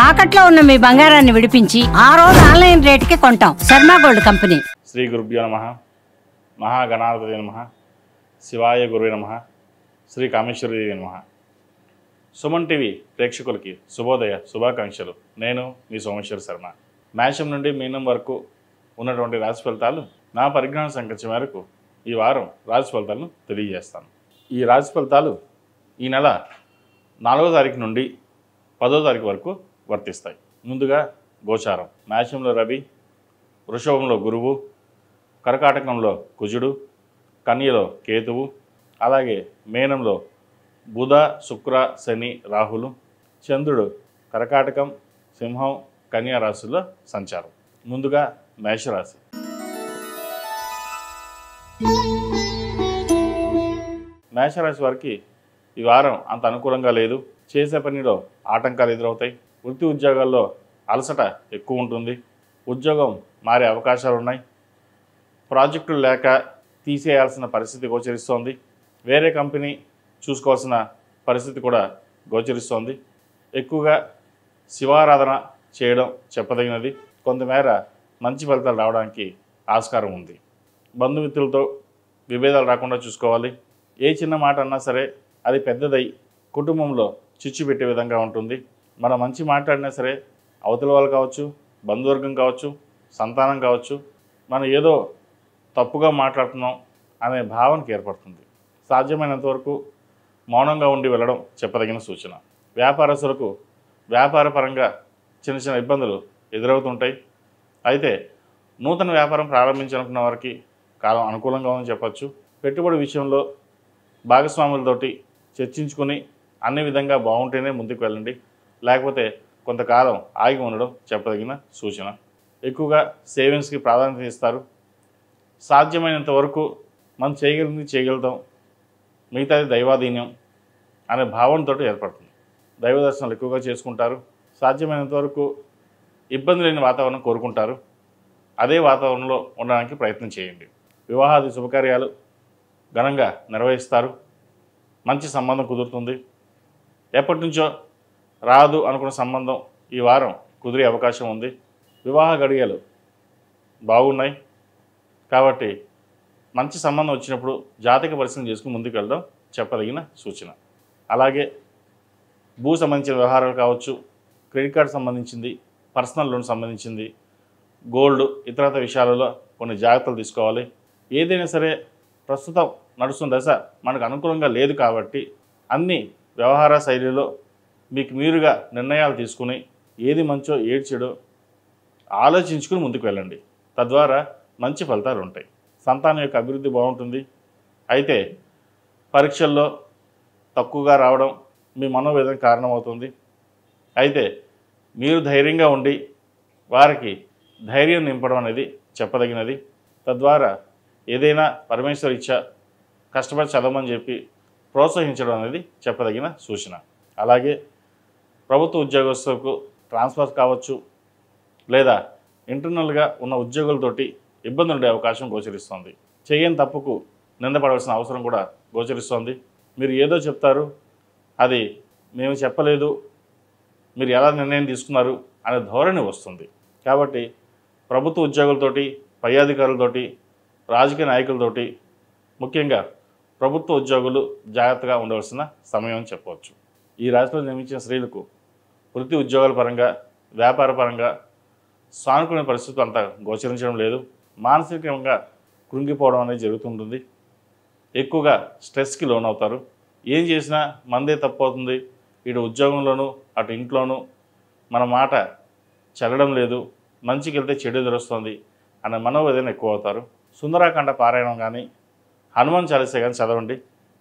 తాకట్లో ఉన్న మీ బంగారాన్ని విడిపించి ఆ రోజు ఆన్లైన్ రేటుకి కొంటాం. Sharma gold company. శ్రీ గురుభ్యో నమః. మహాగణాధిపతయే నమః. శివాయ గురువే నమః. శ్రీ కామేశ్వరీదేవి నమః. సుమన్ టీవీ ప్రేక్షకులకి శుభోదయ శుభాకాంక్షలు. నేను మీ సోమేశ్వర శర్మ. మేషం నుండి మీనం వరకు ఉన్నటువంటి రాశి ఫలితాలు నా పరిజ్ఞాన సంఖ్య మేరకు ఈ వారం రాశి ఫలితాలను తెలియజేస్తాను. ఈ రాశి ఫలితాలు ఈ నెల 4వ తారీఖు నుండి 10వ తారీఖు వరకు వర్తిస్తాయి. ముందుగా గోచారం. మేషంలో రవి, వృషభంలో గురువు, కర్కాటకంలో కుజుడు, కన్యలో కేతువు, అలాగే మేనంలో బుధ, శుక్ర, శని, రాహులు, చంద్రుడు కర్కాటకం, సింహం, కన్యా రాశుల్లో సంచారం. ముందుగా మేషరాశి. మేషరాశి వారికి ఈ వారం అంత అనుకూలంగా లేదు. చేసే పనిలో ఆటంకాలు ఎదురవుతాయి. వృత్తి ఉద్యోగాల్లో అలసట ఎక్కువ ఉంటుంది. ఉద్యోగం మారే అవకాశాలు ఉన్నాయి. ప్రాజెక్టులు లేక తీసేయాల్సిన పరిస్థితి గోచరిస్తోంది. వేరే కంపెనీ చూసుకోవాల్సిన పరిస్థితి కూడా గోచరిస్తోంది. ఎక్కువగా శివారాధన చేయడం చెప్పదగినది. కొంతమేర మంచి ఫలితాలు రావడానికి ఆస్కారం ఉంది. బంధుమిత్రులతో విభేదాలు రాకుండా చూసుకోవాలి. ఏ చిన్న మాట అన్నా సరే అది పెద్దదై కుటుంబంలో చిచ్చు పెట్టే విధంగా ఉంటుంది. మనం మంచి మాట్లాడినా సరే అవతల వాళ్ళు కావచ్చు, బంధువర్గం కావచ్చు, సంతానం కావచ్చు, మనం ఏదో తప్పుగా మాట్లాడుతున్నాం అనే భావనకి ఏర్పడుతుంది. సాధ్యమైనంత వరకు మౌనంగా ఉండి వెళ్ళడం చెప్పదగిన సూచన. వ్యాపారస్తులకు వ్యాపారపరంగా చిన్న చిన్న ఇబ్బందులు ఎదురవుతుంటాయి. అయితే నూతన వ్యాపారం ప్రారంభించాలనుకున్న వారికి కాలం అనుకూలంగా ఉందని చెప్పచ్చు. పెట్టుబడి విషయంలో భాగస్వాములతోటి చర్చించుకొని అన్ని విధంగా బాగుంటేనే ముందుకు వెళ్ళండి. లేకపోతే కొంతకాలం ఆగి ఉండడం చెప్పదగిన సూచన. ఎక్కువగా సేవింగ్స్కి ప్రాధాన్యత ఇస్తారు. సాధ్యమైనంత వరకు మనం చేయగలిగింది చేయగలుగుతాం, మిగతాది దైవాధీన్యం అనే భావనతో ఏర్పడుతుంది. దైవ దర్శనాలు ఎక్కువగా చేసుకుంటారు. సాధ్యమైనంత వరకు ఇబ్బంది లేని వాతావరణం కోరుకుంటారు. అదే వాతావరణంలో ఉండడానికి ప్రయత్నం చేయండి. వివాహాది శుభకార్యాలు ఘనంగా నిర్వహిస్తారు. మంచి సంబంధం కుదురుతుంది. ఎప్పటి నుంచో రాదు అనుకున్న సంబంధం ఈ వారం కుదిరే అవకాశం ఉంది. వివాహ గడియలు బాగున్నాయి కాబట్టి మంచి సంబంధం వచ్చినప్పుడు జాతక పరిశీలన చేసుకుని ముందుకు వెళ్ళడం చెప్పదగిన సూచన. అలాగే భూ సంబంధించిన వ్యవహారాలు కావచ్చు, క్రెడిట్ కార్డు సంబంధించింది, పర్సనల్ లోన్ సంబంధించింది, గోల్డ్, ఇతరత విషయాలలో కొన్ని జాగ్రత్తలు తీసుకోవాలి. ఏదైనా సరే ప్రస్తుతం నడుస్తున్న దశ మనకు అనుకూలంగా లేదు కాబట్టి అన్ని వ్యవహార శైలిలో మీకు మీరుగా నిర్ణయాలు తీసుకుని ఏది మంచో ఏది చెడో ఆలోచించుకుని ముందుకు వెళ్ళండి. తద్వారా మంచి ఫలితాలు ఉంటాయి. సంతానం యొక్క అభివృద్ధి బాగుంటుంది. అయితే పరీక్షల్లో తక్కువగా రావడం మీ మనోవేదన కారణమవుతుంది. అయితే మీరు ధైర్యంగా ఉండి వారికి ధైర్యం నింపడం అనేది చెప్పదగినది. తద్వారా ఏదైనా పరమేశ్వర ఇచ్చా కష్టపడి చదవమని చెప్పి ప్రోత్సహించడం అనేది చెప్పదగిన సూచన. అలాగే ప్రభుత్వ ఉద్యోగస్తులకు ట్రాన్స్ఫర్ కావచ్చు, లేదా ఇంటర్నల్గా ఉన్న ఉద్యోగులతోటి ఇబ్బందులు ఉండే అవకాశం గోచరిస్తోంది. చేయని తప్పుకు నిందపడవలసిన అవసరం కూడా గోచరిస్తోంది. మీరు ఏదో చెప్తారు, అది మేము చెప్పలేదు, మీరు ఎలా నిర్ణయం తీసుకున్నారు అనే ధోరణి వస్తుంది. కాబట్టి ప్రభుత్వ ఉద్యోగులతోటి, పై అధికారులతోటి, రాజకీయ నాయకులతోటి, ముఖ్యంగా ప్రభుత్వ ఉద్యోగులు జాగ్రత్తగా ఉండవలసిన సమయం అని చెప్పవచ్చు. ఈ రాశిలో జన్మించిన స్త్రీలకు వృత్తి ఉద్యోగాల పరంగా, వ్యాపార పరంగా సానుకూల పరిస్థితులు అంతా గోచరించడం లేదు. మానసికంగా కృంగిపోవడం అనేది జరుగుతుంటుంది. ఎక్కువగా స్ట్రెస్కి లోనవుతారు. ఏం చేసినా మందే తప్పు అవుతుంది, ఇటు ఉద్యోగంలోనూ అటు ఇంట్లోనూ మన మాట చెల్లడం లేదు, మంచికి వెళ్తే చెడు ఎదురొస్తుంది అనే మనోవేదన ఎక్కువ అవుతారు. సుందరాకాండ పారాయణం కానీ, హనుమాన్ చాలీసా కానీ చదవండి.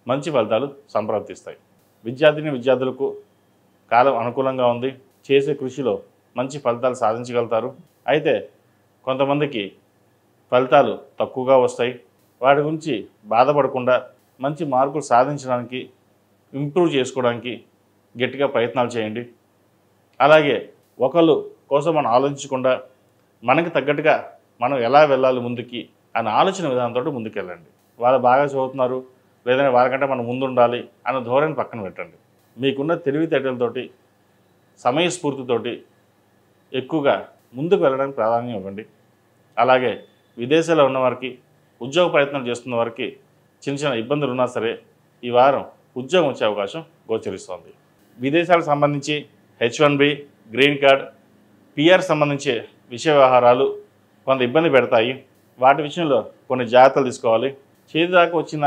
మంచి ఫలితాలు సంప్రాప్తిస్తాయి. విద్యార్థులకు కాలం అనుకూలంగా ఉంది. చేసే కృషిలో మంచి ఫలితాలు సాధించగలుగుతారు. అయితే కొంతమందికి ఫలితాలు తక్కువగా వస్తాయి. వాటి గురించి బాధపడకుండా మంచి మార్కులు సాధించడానికి, ఇంప్రూవ్ చేసుకోవడానికి గట్టిగా ప్రయత్నాలు చేయండి. అలాగే ఒకళ్ళు కోసం మనం ఆలోచించకుండా మనకి తగ్గట్టుగా మనం ఎలా వెళ్ళాలి ముందుకి అనే ఆలోచన విధానంతో ముందుకెళ్ళండి. వాళ్ళు బాగా చదువుతున్నారు, లేదంటే వాళ్ళకంటే మనం ముందు ఉండాలి అన్న ధోరణి పక్కన పెట్టండి. మీకున్న తెలివితేటలతోటి, సమయస్ఫూర్తితోటి ఎక్కువగా ముందుకు వెళ్ళడానికి ప్రాధాన్యం ఇవ్వండి. అలాగే విదేశాల్లో ఉన్నవారికి, ఉద్యోగ ప్రయత్నం చేస్తున్న వారికి చిన్న చిన్న ఇబ్బందులు ఉన్నా సరే ఈ వారం ఉద్యోగం వచ్చే అవకాశం గోచరిస్తోంది. విదేశాలకు సంబంధించి H1B, గ్రీన్ కార్డ్, PR సంబంధించి విషయ వ్యవహారాలు కొంత ఇబ్బంది పెడతాయి. వాటి విషయంలో కొన్ని జాగ్రత్తలు తీసుకోవాలి. చేతి దాకా వచ్చిన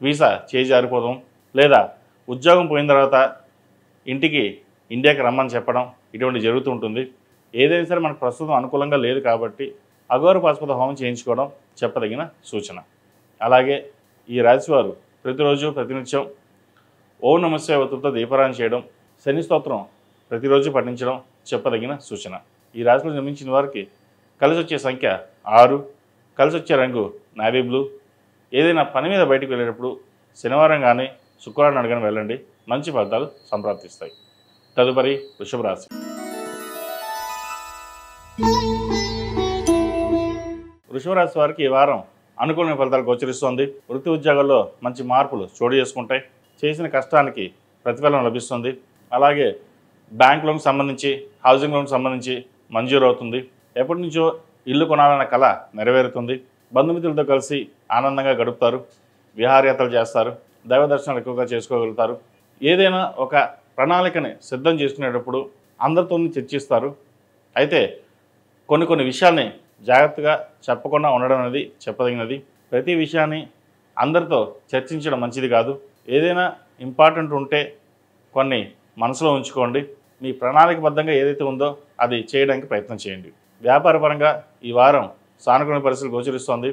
వీసా చేజారిపోవడం, లేదా ఉద్యోగం పోయిన తర్వాత ఇండియాకి రమ్మని చెప్పడం, ఇటువంటి జరుగుతూ ఉంటుంది. ఏదైనా సరే మనకు ప్రస్తుతం అనుకూలంగా లేదు కాబట్టి అఘోర పాశుపత హోమం చేయించుకోవడం చెప్పదగిన సూచన. అలాగే ఈ రాశివారు ప్రతిరోజు ప్రతినిత్యం ఓం నమఃశివాయ ఒత్తులతో దీపారాధన చేయడం, శని స్తోత్రం ప్రతిరోజు పఠించడం చెప్పదగిన సూచన. ఈ రాశిలో జన్మించిన వారికి కలిసి వచ్చే సంఖ్య 6, కలిసి వచ్చే రంగు నావీ బ్లూ. ఏదైనా పని మీద బయటకు వెళ్ళేటప్పుడు శనివారం కానీ శుక్రవారం అడగని వెళ్ళండి, మంచి ఫలితాలు సంప్రాప్తిస్తాయి. తదుపరి వృషభ రాశి. వృషభ రాశి వారికి ఈ వారం అనుకూలమైన ఫలితాలు గోచరిస్తోంది. వృత్తి ఉద్యోగాల్లో మంచి మార్పులు చోటు చేసుకుంటాయి. చేసిన కష్టానికి ప్రతిఫలం లభిస్తుంది. అలాగే బ్యాంక్ లోన్కి సంబంధించి, హౌసింగ్ లోన్కి సంబంధించి మంజూరు అవుతుంది. ఎప్పటి నుంచో ఇల్లు కొనాలన్న కళ నెరవేరుతుంది. బంధుమిత్రులతో కలిసి ఆనందంగా గడుపుతారు. విహారయాత్రలు చేస్తారు. దైవ దర్శనాలు ఎక్కువగా చేసుకోగలుగుతారు. ఏదైనా ఒక ప్రణాళికని సిద్ధం చేసుకునేటప్పుడు అందరితో చర్చిస్తారు. అయితే కొన్ని విషయాల్ని జాగ్రత్తగా చెప్పకుండా ఉండడం అనేది చెప్పదగినది. ప్రతి విషయాన్ని అందరితో చర్చించడం మంచిది కాదు. ఏదైనా ఇంపార్టెంట్ ఉంటే కొన్ని మనసులో ఉంచుకోండి. మీ ప్రణాళికబద్ధంగా ఏదైతే ఉందో అది చేయడానికి ప్రయత్నం చేయండి. వ్యాపారపరంగా ఈ వారం సానుకూల పరిస్థితులు గోచరిస్తోంది.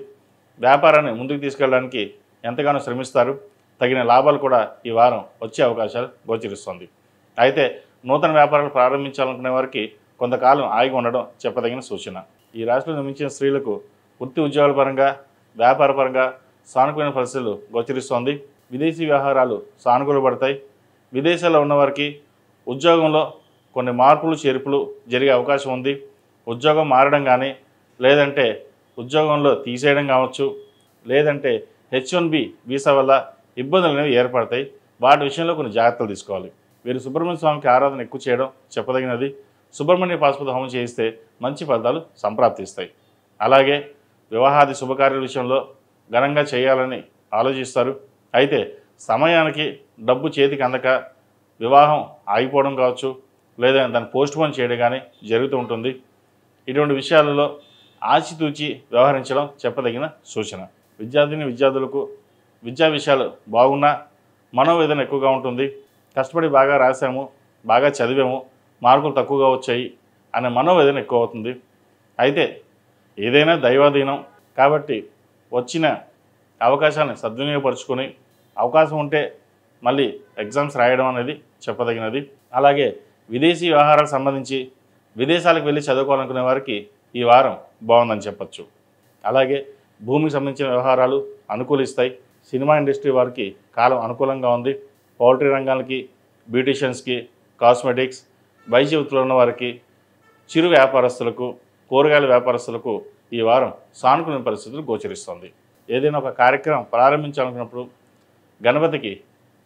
వ్యాపారాన్ని ముందుకు తీసుకెళ్ళడానికి ఎంతగానో శ్రమిస్తారు. తగిన లాభాలు కూడా ఈ వారం వచ్చే అవకాశాలు గోచరిస్తోంది. అయితే నూతన వ్యాపారాలు ప్రారంభించాలనుకునే వారికి కొంతకాలం ఆగి ఉండడం చెప్పదగిన సూచన. ఈ రాశిలో జన్మించిన స్త్రీలకు వృత్తి ఉద్యోగాల పరంగా, వ్యాపారపరంగా సానుకూల పరిస్థితులు గోచరిస్తోంది. విదేశీ వ్యవహారాలు సానుకూలపడతాయి. విదేశాల్లో ఉన్నవారికి ఉద్యోగంలో కొన్ని మార్పులు చేర్పులు జరిగే అవకాశం ఉంది. ఉద్యోగం మారడం కానీ, లేదంటే ఉద్యోగంలో తీసేయడం కావచ్చు, లేదంటే H1B వీసా వల్ల ఇబ్బందులు అనేవి ఏర్పడతాయి. వాటి విషయంలో కొన్ని జాగ్రత్తలు తీసుకోవాలి. వీరు సుబ్రహ్మణ్య స్వామికి ఆరాధన ఎక్కువ చేయడం చెప్పదగినది. సుబ్రహ్మణ్య పాశుపత హోమం చేయిస్తే మంచి ఫలితాలు సంప్రాప్తిస్తాయి. అలాగే వివాహాది శుభకార్యాల విషయంలో ఘనంగా చేయాలని ఆలోచిస్తారు. అయితే సమయానికి డబ్బు చేతికి అందక వివాహం ఆగిపోవడం కావచ్చు, లేదా దాన్ని పోస్ట్పోన్ చేయడం కానీ జరుగుతూ ఉంటుంది. ఇటువంటి విషయాలలో ఆచితూచి వ్యవహరించడం చెప్పదగిన సూచన. విద్యార్థులకు విద్యా విషయాలు బాగున్నా మనోవేదన ఎక్కువగా ఉంటుంది. కష్టపడి బాగా రాసాము, బాగా చదివాము, మార్కులు తక్కువగా వచ్చాయి అనే మనోవేదన ఎక్కువ అవుతుంది. అయితే ఏదైనా దైవాధీనం కాబట్టి వచ్చిన అవకాశాన్ని సద్వినియోగపరుచుకొని అవకాశం ఉంటే మళ్ళీ ఎగ్జామ్స్ రాయడం అనేది చెప్పదగినది. అలాగే విదేశీ వ్యవహారాలకు సంబంధించి విదేశాలకు వెళ్ళి చదువుకోవాలనుకునే వారికి ఈ వారం బాగుందని చెప్పచ్చు. అలాగే భూమికి సంబంధించిన వ్యవహారాలు అనుకూలిస్తాయి. సినిమా ఇండస్ట్రీ వారికి కాలం అనుకూలంగా ఉంది. పౌల్ట్రీ రంగాలకి, బ్యూటీషియన్స్కి, కాస్మెటిక్స్, వైద్య వృత్తిలో ఉన్న వారికి, చిరు వ్యాపారస్తులకు, కూరగాయల వ్యాపారస్తులకు ఈ వారం సానుకూల పరిస్థితులు గోచరిస్తుంది. ఏదైనా ఒక కార్యక్రమం ప్రారంభించాలనుకున్నప్పుడు గణపతికి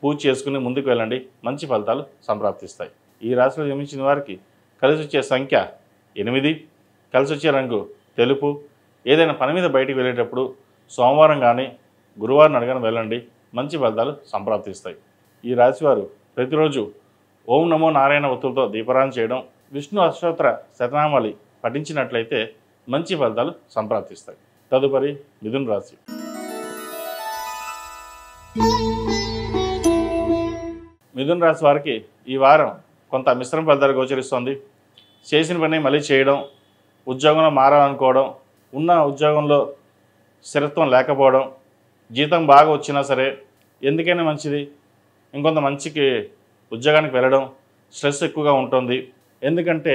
పూజ చేసుకుని ముందుకు వెళ్ళండి, మంచి ఫలితాలు సంప్రాప్తిస్తాయి. ఈ రాశిలో జన్మించిన వారికి కలిసి వచ్చే సంఖ్య 8, కలిసి వచ్చే రంగు తెలుపు. ఏదైనా పని మీద బయటికి వెళ్ళేటప్పుడు సోమవారం కానీ గురువారం అడగని వెళ్ళండి, మంచి ఫలితాలు సంప్రాప్తిస్తాయి. ఈ రాశివారు ప్రతిరోజు ఓం నమో నారాయణ ఒత్తులతో దీపారాధన చేయడం, విష్ణు అష్టోత్తర శతనామావళి పఠించినట్లయితే మంచి ఫలితాలు సంప్రాప్తిస్తాయి. తదుపరి మిథున రాశి. మిథున రాశి వారికి ఈ వారం కొంత మిశ్రమ ఫలితాలు గోచరిస్తుంది. చేసిన పని మళ్ళీ చేయడం, ఉద్యోగంలో మారాలనుకోవడం, ఉన్న ఉద్యోగంలో స్థిరత్వం లేకపోవడం, జీతం బాగా వచ్చినా సరే ఎందుకైనా మంచిది ఇంకొంత మంచికి ఉద్యోగానికి వెళ్ళడం, స్ట్రెస్ ఎక్కువగా ఉంటుంది. ఎందుకంటే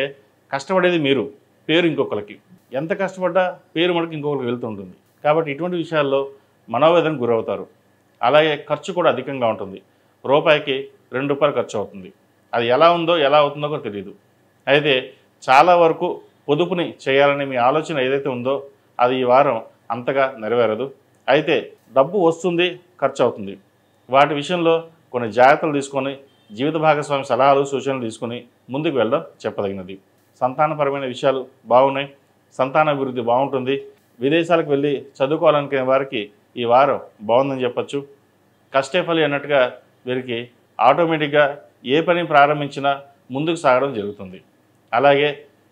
కష్టపడేది మీరు, పేరు ఇంకొకరికి. ఎంత కష్టపడ్డా పేరు మనకి ఇంకొకరికి వెళ్తుంటుంది. కాబట్టి ఇటువంటి విషయాల్లో మనోవేదనకు గురవుతారు. అలాగే ఖర్చు కూడా అధికంగా ఉంటుంది. రూపాయికి ₹2 ఖర్చు అవుతుంది. అది ఎలా అవుతుందో కూడా తెలియదు. అయితే చాలా వరకు పొదుపుని చేయాలని మీ ఆలోచన ఏదైతే ఉందో అది ఈ వారం అంతగా నెరవేరదు. అయితే డబ్బు వస్తుంది, ఖర్చు అవుతుంది. వాటి విషయంలో కొన్ని జాగ్రత్తలు తీసుకొని జీవిత భాగస్వామి సలహాలు సూచనలు తీసుకొని ముందుకు వెళ్ళడం చెప్పదగినది. సంతానపరమైన విషయాలు బాగున్నాయి, సంతానాభివృద్ధి బాగుంటుంది. విదేశాలకు వెళ్ళి చదువుకోవాలనుకునే వారికి ఈ వారం బాగుందని చెప్పచ్చు. కష్టే ఫలి అన్నట్టుగా వీరికి ఆటోమేటిక్గా ఏ పని ప్రారంభించినా ముందుకు సాగడం జరుగుతుంది. అలాగే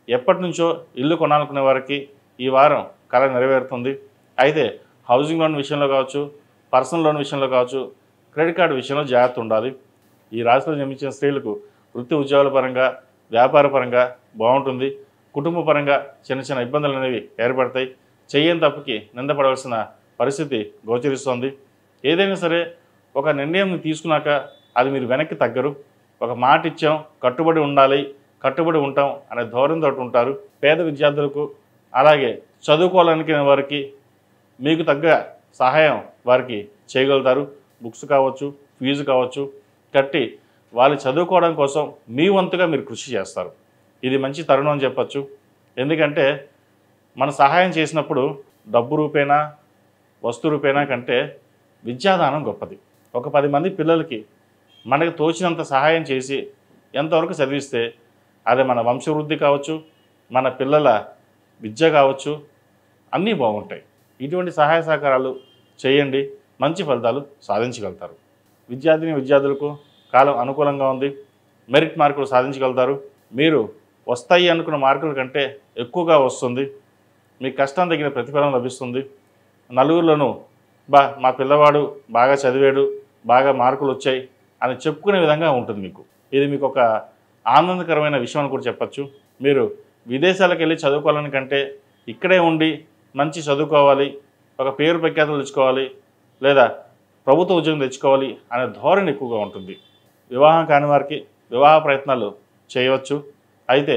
ఎప్పటి నుంచో ఇల్లు కొనాలనుకునే వారికి ఈ వారం కల నెరవేరుతుంది. అయితే హౌసింగ్ లోన్ విషయంలో కావచ్చు, పర్సనల్ లోన్ విషయంలో కావచ్చు, క్రెడిట్ కార్డు విషయంలో జాగ్రత్త ఉండాలి. ఈ రాశిలో జన్మించిన స్త్రీలకు వృత్తి ఉద్యోగాల పరంగా, వ్యాపార పరంగా బాగుంటుంది. కుటుంబ పరంగా చిన్న చిన్న ఇబ్బందులు అనేవి ఏర్పడతాయి. చెయ్యని తప్పుకి నిందపడవలసిన పరిస్థితి గోచరిస్తోంది. ఏదైనా సరే ఒక నిర్ణయం తీసుకున్నాక అది మీరు వెనక్కి తగ్గరు. ఒక మాట ఇచ్చాం, కట్టుబడి ఉండాలి, కట్టుబడి ఉంటాం అనే ధోరణితో ఉంటారు. పేద విద్యార్థులకు అలాగే చదువుకోవాలనుకునే వారికి మీకు తగ్గ సహాయం వారికి చేయగలుగుతారు. బుక్స్ కావచ్చు, ఫీజు కావచ్చు కట్టి వాళ్ళు చదువుకోవడం కోసం మీ వంతుగా మీరు కృషి చేస్తారు. ఇది మంచి తరుణం అని చెప్పచ్చు. ఎందుకంటే మన సహాయం చేసినప్పుడు డబ్బు రూపేణా, వస్తు రూపేణా కంటే విద్యాదానం గొప్పది. ఒక 10 మంది పిల్లలకి మనకు తోచినంత సహాయం చేసి ఎంతవరకు చదివిస్తే అది మన వంశవృద్ధి కావచ్చు, మన పిల్లల విద్య కావచ్చు, అన్నీ బాగుంటాయి. ఇటువంటి సహాయ సహకారాలు చేయండి, మంచి ఫలితాలు సాధించగలుగుతారు. విద్యార్థులకు కాలం అనుకూలంగా ఉంది. మెరిట్ మార్కులు సాధించగలుగుతారు. మీరు వస్తాయి అనుకున్న మార్కుల కంటే ఎక్కువగా వస్తుంది. మీ కష్టం తగిన ప్రతిఫలం లభిస్తుంది. నలుగురిలోనూ మా పిల్లవాడు బాగా చదివాడు, బాగా మార్కులు వచ్చాయి అని చెప్పుకునే విధంగా ఉంటుంది మీకు. ఇది మీకు ఒక ఆనందకరమైన విషయం అని కూడా చెప్పచ్చు. మీరు విదేశాలకు వెళ్ళి చదువుకోవాలని కంటే ఇక్కడే ఉండి మంచి చదువుకోవాలి, ఒక పేరు ప్రఖ్యాతులు తెచ్చుకోవాలి, లేదా ప్రభుత్వ ఉద్యోగం తెచ్చుకోవాలి అనే ధోరణి ఎక్కువగా ఉంటుంది. వివాహం కాని వారికి వివాహ ప్రయత్నాలు చేయవచ్చు. అయితే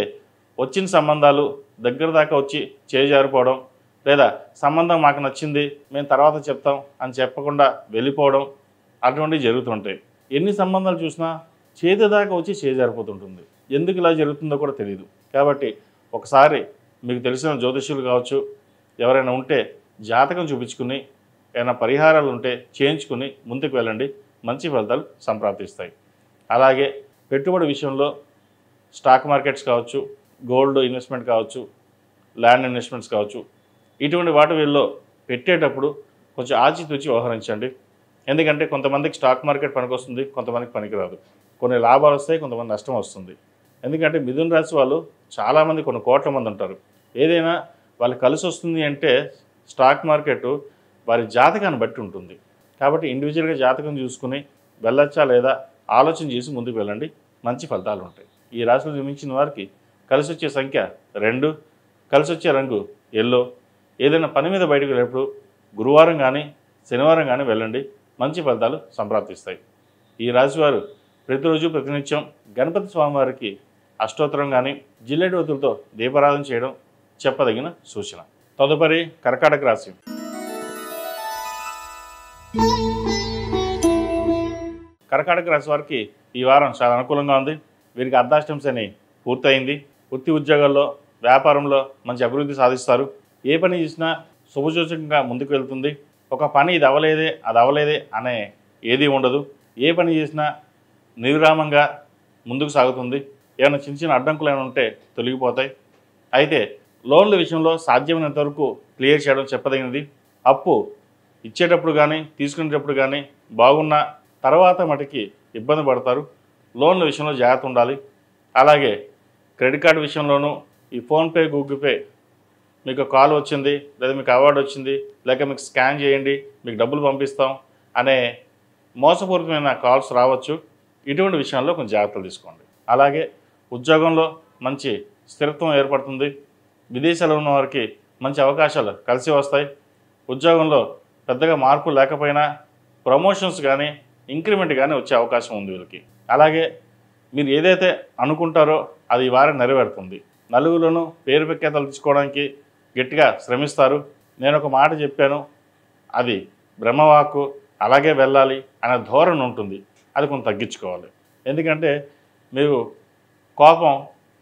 వచ్చిన సంబంధాలు దగ్గర దాకా వచ్చి చేజారిపోవడం, లేదా సంబంధం మాకు నచ్చింది మేము తర్వాత చెప్తాం అని చెప్పకుండా వెళ్ళిపోవడం అటువంటివి జరుగుతుంటాయి. ఎన్ని సంబంధాలు చూసినా చేతి దాకా వచ్చి చేజారిపోతుంటుంది. ఎందుకు ఇలా జరుగుతుందో కూడా తెలియదు. కాబట్టి ఒకసారి మీకు తెలిసిన జ్యోతిష్యులు కావచ్చు, ఎవరైనా ఉంటే జాతకం చూపించుకుని ఏమైనా పరిహారాలు ఉంటే చేయించుకుని ముందుకు వెళ్ళండి, మంచి ఫలితాలు సంప్రాప్తిస్తాయి. అలాగే పెట్టుబడి విషయంలో స్టాక్ మార్కెట్స్ కావచ్చు, గోల్డ్ ఇన్వెస్ట్మెంట్ కావచ్చు, ల్యాండ్ ఇన్వెస్ట్మెంట్స్ కావచ్చు, ఇటువంటి వాటి వీళ్ళలో పెట్టేటప్పుడు కొంచెం ఆచితూచి వ్యవహరించండి. ఎందుకంటే కొంతమందికి స్టాక్ మార్కెట్ పనికొస్తుంది, కొంతమందికి పనికిరాదు. కొన్ని లాభాలు వస్తాయి, కొంతమంది నష్టం వస్తుంది. ఎందుకంటే మిథున రాశి వాళ్ళు చాలామంది కొన్ని కోట్ల మంది ఉంటారు. ఏదైనా వాళ్ళు కలిసి వస్తుంది అంటే స్టాక్ మార్కెట్ వారి జాతకాన్ని బట్టి ఉంటుంది. కాబట్టి ఇండివిజువల్గా జాతకం చూసుకుని వెళ్ళొచ్చా లేదా ఆలోచన చేసి ముందుకు వెళ్ళండి, మంచి ఫలితాలు ఉంటాయి. ఈ రాశిలో జన్మించిన వారికి కలిసి వచ్చే సంఖ్య 2, కలిసి వచ్చే రంగు ఎల్లో. ఏదైనా పని మీద బయటకు వెళ్ళేప్పుడు గురువారం కానీ శనివారం కానీ వెళ్ళండి, మంచి ఫలితాలు సంప్రాప్తిస్తాయి. ఈ రాశివారు ప్రతిరోజు ప్రతినిత్యం గణపతి స్వామివారికి అష్టోత్తరం కానీ జిల్లేడు ఒత్తులతో దీపారాధన చేయడం చెప్పదగిన సూచన. తదుపరి కర్కాటక రాశి. కర్కాటక రాశి వారికి ఈ వారం చాలా అనుకూలంగా ఉంది. వీరికి అర్ధాష్టమ శని పూర్తయింది. వృత్తి ఉద్యోగాల్లో, వ్యాపారంలో మంచి అభివృద్ధి సాధిస్తారు. ఏ పని చేసినా శుభసూచకంగా ముందుకు వెళ్తుంది. ఒక పని ఇది అవ్వలేదే అనే ఏది ఉండదు. ఏ పని చేసినా నిర్విరామంగా ముందుకు సాగుతుంది. ఏమైనా చిన్న చిన్న అడ్డంకులు ఏమైనా ఉంటే తొలగిపోతాయి. అయితే లోన్ల విషయంలో సాధ్యమైనంత వరకు క్లియర్ చేయడం చెప్పదగినది. అప్పు ఇచ్చేటప్పుడు కానీ తీసుకునేటప్పుడు కానీ బాగున్న తర్వాత మటుకి ఇబ్బంది పడతారు. లోన్ల విషయంలో జాగ్రత్త ఉండాలి. అలాగే క్రెడిట్ కార్డు విషయంలోనూ ఈ ఫోన్పే, గూగుల్ పే మీకు కాల్ వచ్చింది, లేదా మీకు అవార్డు వచ్చింది, లేక మీకు స్కాన్ చేయండి మీకు డబ్బులు పంపిస్తాం అనే మోసపూరితమైన కాల్స్ రావచ్చు. ఇటువంటి విషయాల్లో కొంచెం జాగ్రత్తలు తీసుకోండి. అలాగే ఉద్యోగంలో మంచి స్థిరత్వం ఏర్పడుతుంది. విదేశాల్లో ఉన్న వారికి మంచి అవకాశాలు కలిసి వస్తాయి. ఉద్యోగంలో పెద్దగా మార్పు లేకపోయినా ప్రమోషన్స్ కానీ ఇంక్రిమెంట్ కానీ వచ్చే అవకాశం ఉంది వీళ్ళకి. అలాగే మీరు ఏదైతే అనుకుంటారో అది ఈ వారం నెరవేరుతుంది. నలుగురిలోనూ పేరు ప్రఖ్యాతలు తీసుకోవడానికి గట్టిగా శ్రమిస్తారు. నేను ఒక మాట చెప్పాను, అది బ్రహ్మవాక్కు, అలాగే వెళ్ళాలి అనే ధోరణి ఉంటుంది. అది కొంచెం తగ్గించుకోవాలి. ఎందుకంటే మీరు కోపం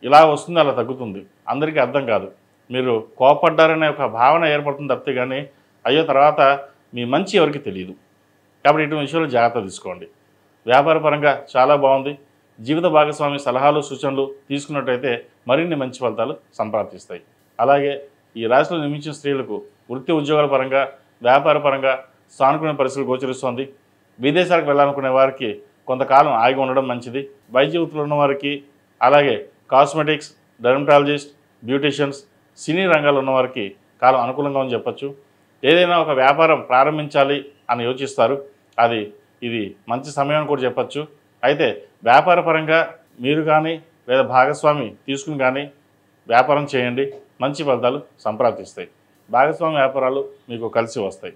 ఇలా వస్తుంది, అలా తగ్గుతుంది. అందరికీ అర్థం కాదు. మీరు కోపడ్డారనే ఒక భావన ఏర్పడుతుంది తప్పితే కానీ అయ్యో తర్వాత మీ మంచి ఎవరికి తెలియదు. కాబట్టి ఇటువంటి విషయంలో జాగ్రత్త తీసుకోండి. వ్యాపార పరంగా చాలా బాగుంది. జీవిత భాగస్వామి సలహాలు సూచనలు తీసుకున్నట్టయితే మరిన్ని మంచి ఫలితాలు సంప్రాప్తిస్తాయి. అలాగే ఈ రాశిలో నిర్మించిన స్త్రీలకు వృత్తి ఉద్యోగాల పరంగా వ్యాపార పరంగా సానుకూల పరిస్థితులు గోచరిస్తోంది. విదేశాలకు వెళ్ళాలనుకునే వారికి కొంతకాలం ఆగి ఉండడం మంచిది. వైద్య వృత్తిలో ఉన్న వారికి అలాగే కాస్మెటిక్స్, డెర్మటాలజిస్ట్, బ్యూటిషియన్స్, సినీ రంగాల్లో ఉన్నవారికి కాలం అనుకూలంగా అని చెప్పచ్చు. ఏదైనా ఒక వ్యాపారం ప్రారంభించాలి అని యోచిస్తారు, ఇది మంచి సమయం కూడా చెప్పచ్చు. అయితే వ్యాపార పరంగా మీరు కానీ లేదా భాగస్వామి తీసుకుని కానీ వ్యాపారం చేయండి, మంచి ఫలితాలు సంప్రాప్తిస్తాయి. భాగస్వామి వ్యాపారాలు మీకు కలిసి వస్తాయి.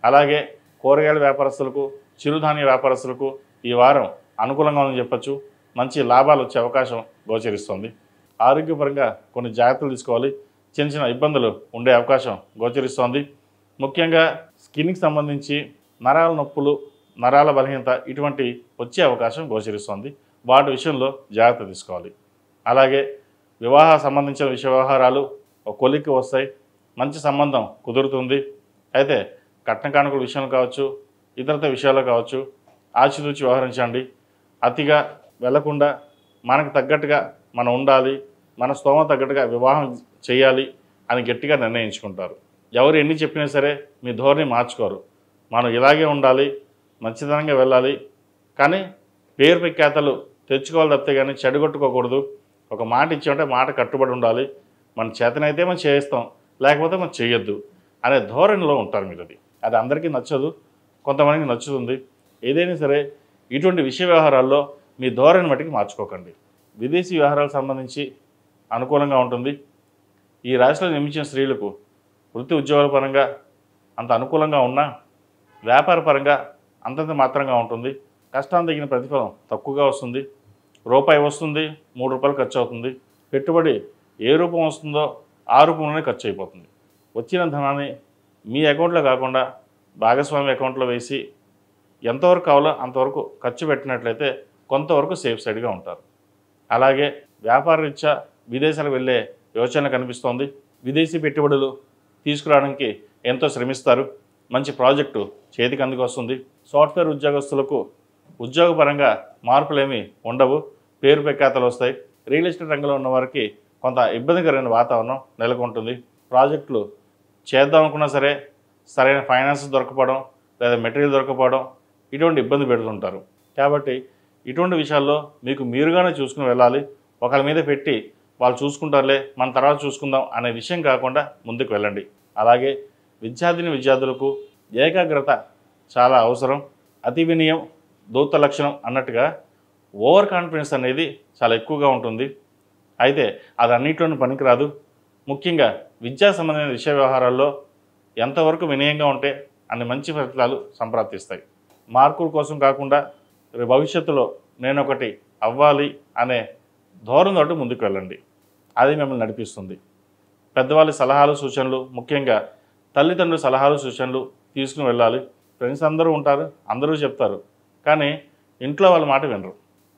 అలాగే కూరగాయల వ్యాపారస్తులకు, చిరుధాన్య వ్యాపారస్తులకు ఈ వారం అనుకూలంగా ఉందని చెప్పచ్చు. మంచి లాభాలు వచ్చే అవకాశం గోచరిస్తుంది. ఆరోగ్యపరంగా కొన్ని జాగ్రత్తలు తీసుకోవాలి. చిన్న చిన్న ఇబ్బందులు ఉండే అవకాశం గోచరిస్తోంది. ముఖ్యంగా స్కిన్కి సంబంధించి నరాల నొప్పులు, నరాల బలహీనత ఇటువంటి వచ్చే అవకాశం గోచరిస్తోంది. వాటి విషయంలో జాగ్రత్త తీసుకోవాలి. అలాగే వివాహ సంబంధించిన విషయ వ్యవహారాలు ఒక కొలిక్కి వస్తాయి, మంచి సంబంధం కుదురుతుంది. అయితే కట్న కానుకల విషయంలో కావచ్చు, ఇతరత విషయాల్లో కావచ్చు ఆచితూచి వ్యవహరించండి. అతిగా వెళ్లకుండా మనకు తగ్గట్టుగా మనం ఉండాలి, మన స్తోమత తగ్గట్టుగా వివాహం చేయాలి అని గట్టిగా నిర్ణయించుకుంటారు. ఎవరు ఎన్ని చెప్పినా సరే మీ ధోరణి మార్చుకోరు. మనం ఇలాగే ఉండాలి, మంచితనంగా వెళ్ళాలి, కానీ పేరు ప్రఖ్యాతలు తెచ్చుకోవాలి తప్పితే కానీ చెడగొట్టుకోకూడదు. ఒక మాట ఇచ్చామంటే మాట కట్టుబడి ఉండాలి. మన చేతనైతే మనం చేయిస్తాం, లేకపోతే మనం చేయొద్దు అనే ధోరణిలో ఉంటారు మీరు. అది అందరికీ నచ్చదు, కొంతమందికి నచ్చుతుంది. ఏదైనా సరే ఇటువంటి విషయ వ్యవహారాల్లో మీ ధోరణి మట్టికి మార్చుకోకండి. విదేశీ వ్యవహారాలకు సంబంధించి అనుకూలంగా ఉంటుంది. ఈ రాశిలో నిర్మించిన స్త్రీలకు వృత్తి ఉద్యోగాల పరంగా అంత అనుకూలంగా ఉన్నా వ్యాపార పరంగా అంతంత మాత్రంగా ఉంటుంది. కష్టానికి తగిన ప్రతిఫలం తక్కువగా వస్తుంది. రూపాయి వస్తుంది, 3 రూపాయలు ఖర్చు అవుతుంది. పెట్టుబడి ఏ రూపం వస్తుందో ఆ రూపంలోనే ఖర్చు అయిపోతుంది. వచ్చిన ధనాన్ని మీ అకౌంట్లో కాకుండా భాగస్వామి అకౌంట్లో వేసి ఎంతవరకు కావాలో అంతవరకు ఖర్చు పెట్టినట్లయితే కొంతవరకు సేఫ్ సైడ్గా ఉంటారు. అలాగే వ్యాపార రీత్యా విదేశాలకు వెళ్ళే యోచన కనిపిస్తోంది. విదేశీ పెట్టుబడులు తీసుకురావడానికి ఎంతో శ్రమిస్తారు. మంచి ప్రాజెక్టు చేతికి అందుకొస్తుంది. సాఫ్ట్వేర్ ఉద్యోగస్తులకు ఉద్యోగపరంగా మార్పులేమీ ఉండవు, పేరు ప్రఖ్యాతలు వస్తాయి. రియల్ ఎస్టేట్ రంగంలో ఉన్న వారికి కొంత ఇబ్బందికరమైన వాతావరణం నెలకొంటుంది. ప్రాజెక్టులు చేద్దాం అనుకున్నా సరే సరైన ఫైనాన్స్ దొరకపోవడం లేదా మెటీరియల్ దొరకపోవడం ఇటువంటి ఇబ్బంది పెడుతుంటారు. కాబట్టి ఇటువంటి విషయాల్లో మీకు మీరుగానే చూసుకుని వెళ్ళాలి. ఒకరి మీద పెట్టి వాళ్ళు చూసుకుంటారులే మన తర్వాత చూసుకుందాం అనే విషయం కాకుండా ముందుకు వెళ్ళండి. అలాగే విద్యార్థులకు ఏకాగ్రత చాలా అవసరం. అతి వినయం దూత లక్షణం అన్నట్టుగా ఓవర్ కాన్ఫిడెన్స్ అనేది చాలా ఎక్కువగా ఉంటుంది. అయితే అది అన్నింటిలోనూ పనికిరాదు. ముఖ్యంగా విద్యా సంబంధమైన విషయ వ్యవహారాల్లో ఎంతవరకు వినయంగా ఉంటే అన్ని మంచి ఫలితాలు సంప్రాప్తిస్తాయి. మార్కుల కోసం కాకుండా భవిష్యత్తులో నేను ఒకటి అవ్వాలి అనే ధోరణితో ముందుకు వెళ్ళండి. అది మిమ్మల్ని నడిపిస్తుంది. పెద్దవాళ్ళ సలహాలు సూచనలు, ముఖ్యంగా తల్లిదండ్రుల సలహాలు సూచనలు తీసుకుని వెళ్ళాలి. ఫ్రెండ్స్ అందరూ ఉంటారు, అందరూ చెప్తారు, కానీ ఇంట్లో వాళ్ళ మాట వినరు.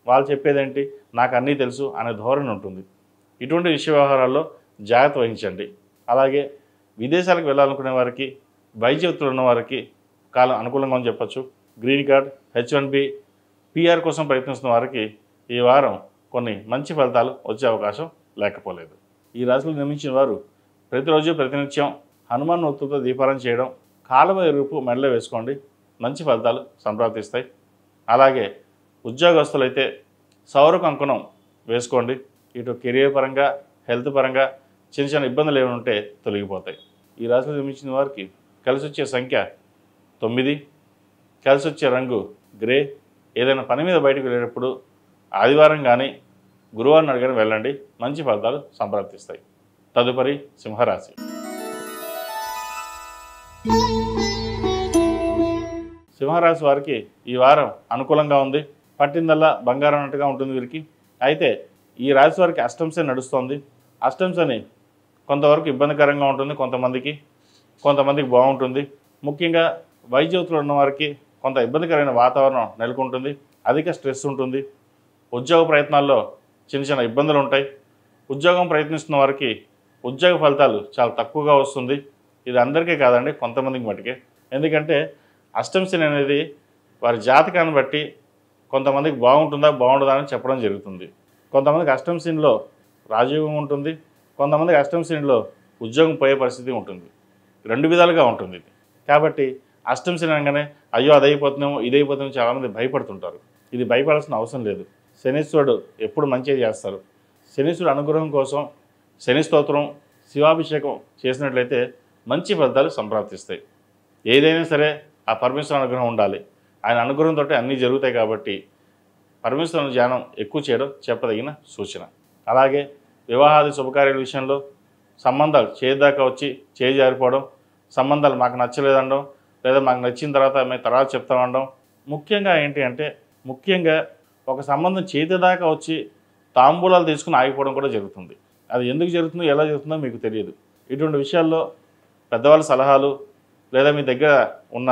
వాళ్ళు చెప్పేదేంటి నాకు అన్నీ తెలుసు అనే ధోరణి ఉంటుంది. ఇటువంటి విషయ వ్యవహారాల్లో జాగ్రత్త వహించండి. అలాగే విదేశాలకు వెళ్ళాలనుకునే వారికి, వైద్య వృత్తిలో ఉన్న వారికి కాలం అనుకూలంగా అని చెప్పచ్చు. గ్రీన్ కార్డ్, H1B, PR కోసం ప్రయత్నిస్తున్న వారికి ఈ వారం కొన్ని మంచి ఫలితాలు వచ్చే అవకాశం లేకపోలేదు. ఈ రాశిలో నిర్మించిన వారు ప్రతిరోజు ప్రతినిత్యం హనుమాన్ ఒత్తులతో దీపారాధన చేయడం, కాలువ ఎరుపు మెడలో వేసుకోండి, మంచి ఫలితాలు సంప్రాప్తిస్తాయి. అలాగే ఉద్యోగస్తులైతే సౌర కంకణం వేసుకోండి. ఇటు కెరియర్ పరంగా, హెల్త్ పరంగా చిన్న చిన్న ఇబ్బందులు ఏమైనా ఉంటే తొలగిపోతాయి. ఈ రాశిలో నిర్మించిన వారికి కలిసి వచ్చే సంఖ్య 9, కలిసి వచ్చే రంగు గ్రే. ఏదైనా పని మీద బయటకు వెళ్ళేటప్పుడు ఆదివారం కానీ గురువారం అడిగిన వెళ్ళండి, మంచి ఫలితాలు సంప్రాప్తిస్తాయి. తదుపరి సింహరాశి. సింహరాశి వారికి ఈ వారం అనుకూలంగా ఉంది. పట్టిందల్లా బంగారం అన్నట్టుగా ఉంటుంది వీరికి. అయితే ఈ రాశి వారికి అష్టంశని నడుస్తోంది. అష్టంశని కొంతవరకు ఇబ్బందికరంగా ఉంటుంది, కొంతమందికి బాగుంటుంది. ముఖ్యంగా వైద్య వృత్తిలో ఉన్న వారికి కొంత ఇబ్బందికరమైన వాతావరణం నెలకొంటుంది. అధిక స్ట్రెస్ ఉంటుంది. ఉద్యోగ ప్రయత్నాల్లో చిన్న చిన్న ఇబ్బందులు ఉంటాయి. ఉద్యోగం ప్రయత్నిస్తున్న వారికి ఉద్యోగ ఫలితాలు చాలా తక్కువగా వస్తుంది. ఇది అందరికీ కాదండి, కొంతమందికి మటుకే. ఎందుకంటే అష్టంశని అనేది వారి జాతకాన్ని బట్టి కొంతమందికి బాగుంటుందా బాగుంటుందా అని చెప్పడం జరుగుతుంది. కొంతమందికి అష్టమ శనిలో రాజయోగం ఉంటుంది, కొంతమందికి అష్టమ శనిలో ఉద్యోగం పోయే పరిస్థితి ఉంటుంది. 2 విధాలుగా ఉంటుంది ఇది. కాబట్టి అష్టమ శని అనగానే అయ్యో అదైపోతున్నామో ఇదైపోతున్నామో చాలామంది భయపడుతుంటారు. ఇది భయపడాల్సిన అవసరం లేదు. శనీశ్వరుడు ఎప్పుడు మంచిగా చేస్తారు. శనీశ్వరుడు అనుగ్రహం కోసం శని స్తోత్రం, శివాభిషేకం చేసినట్లయితే మంచి ఫలితాలు సంప్రాప్తిస్తాయి. ఏదైనా సరే ఆ పరమేశ్వరుని అనుగ్రహం ఉండాలి. ఆయన అనుగ్రహంతో అన్నీ జరుగుతాయి. కాబట్టి పరమేశ్వరుని ధ్యానం ఎక్కువ చేయడం చెప్పదగిన సూచన. అలాగే వివాహాది శుభకార్యాల విషయంలో సంబంధాలు చేదాకా వచ్చి జారిపోవడం, సంబంధాలు మాకు నచ్చలేదనడం, లేదా మాకు నచ్చిన తర్వాత మేము తర్వాత చెప్తామనడం. ముఖ్యంగా ఏంటి అంటే ముఖ్యంగా ఒక సంబంధం చేతిదాకా వచ్చి తాంబూలాలు తీసుకుని ఆగిపోవడం కూడా జరుగుతుంది. అది ఎందుకు జరుగుతుందో ఎలా జరుగుతుందో మీకు తెలియదు. ఇటువంటి విషయాల్లో పెద్దవాళ్ళ సలహాలు లేదా మీ దగ్గర ఉన్న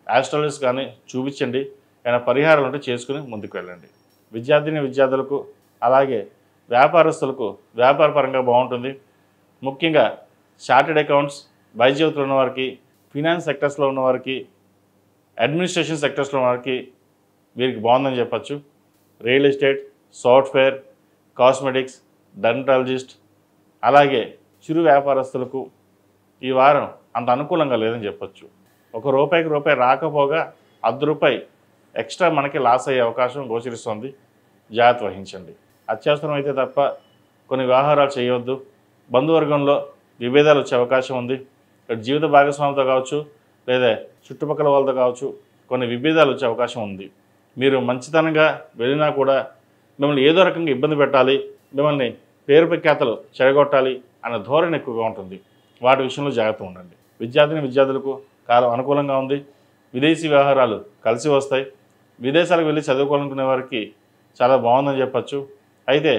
ఆస్ట్రాలజిస్ట్ కానీ చూపించండి. ఏమైనా పరిహారాలు ఉంటే చేసుకుని ముందుకు వెళ్ళండి. విద్యార్థులకు అలాగే వ్యాపారస్తులకు వ్యాపార పరంగా బాగుంటుంది. ముఖ్యంగా చార్టెడ్ అకౌంట్స్, వైద్యులు ఉన్నవారికి, ఫినాన్స్ సెక్టర్స్లో ఉన్నవారికి, అడ్మినిస్ట్రేషన్ సెక్టర్స్లో ఉన్నవారికి వీరికి బాగుందని చెప్పచ్చు. Real estate, software, cosmetics, dermatologist అలాగే చిరు వ్యాపారస్తులకు ఈ వారం అంత అనుకూలంగా లేదని చెప్పచ్చు. ₹1 రాకపోగా ₹10 ఎక్స్ట్రా మనకి లాస్ అయ్యే అవకాశం గోచరిస్తుంది. జాగ్రత్త వహించండి. అత్యవసరం అయితే తప్ప కొన్ని వ్యవహారాలు చేయవద్దు. బంధువర్గంలో విభేదాలు వచ్చే అవకాశం ఉంది. జీవిత భాగస్వామితో కావచ్చు లేదా చుట్టుపక్కల వాళ్ళతో కావచ్చు కొన్ని విభేదాలు వచ్చే అవకాశం ఉంది. మీరు మంచితనంగా వెళ్ళినా కూడా మిమ్మల్ని ఏదో రకంగా ఇబ్బంది పెట్టాలి, మిమ్మల్ని పేరు ప్రఖ్యాతలు చెడగొట్టాలి అన్న ధోరణి ఎక్కువగా ఉంటుంది. వాటి విషయంలో జాగ్రత్త ఉండండి. విద్యార్థులకు కాలం అనుకూలంగా ఉంది. విదేశీ వ్యవహారాలు కలిసి వస్తాయి. విదేశాలకు వెళ్ళి చదువుకోవాలనుకునే వారికి చాలా బాగుందని చెప్పచ్చు. అయితే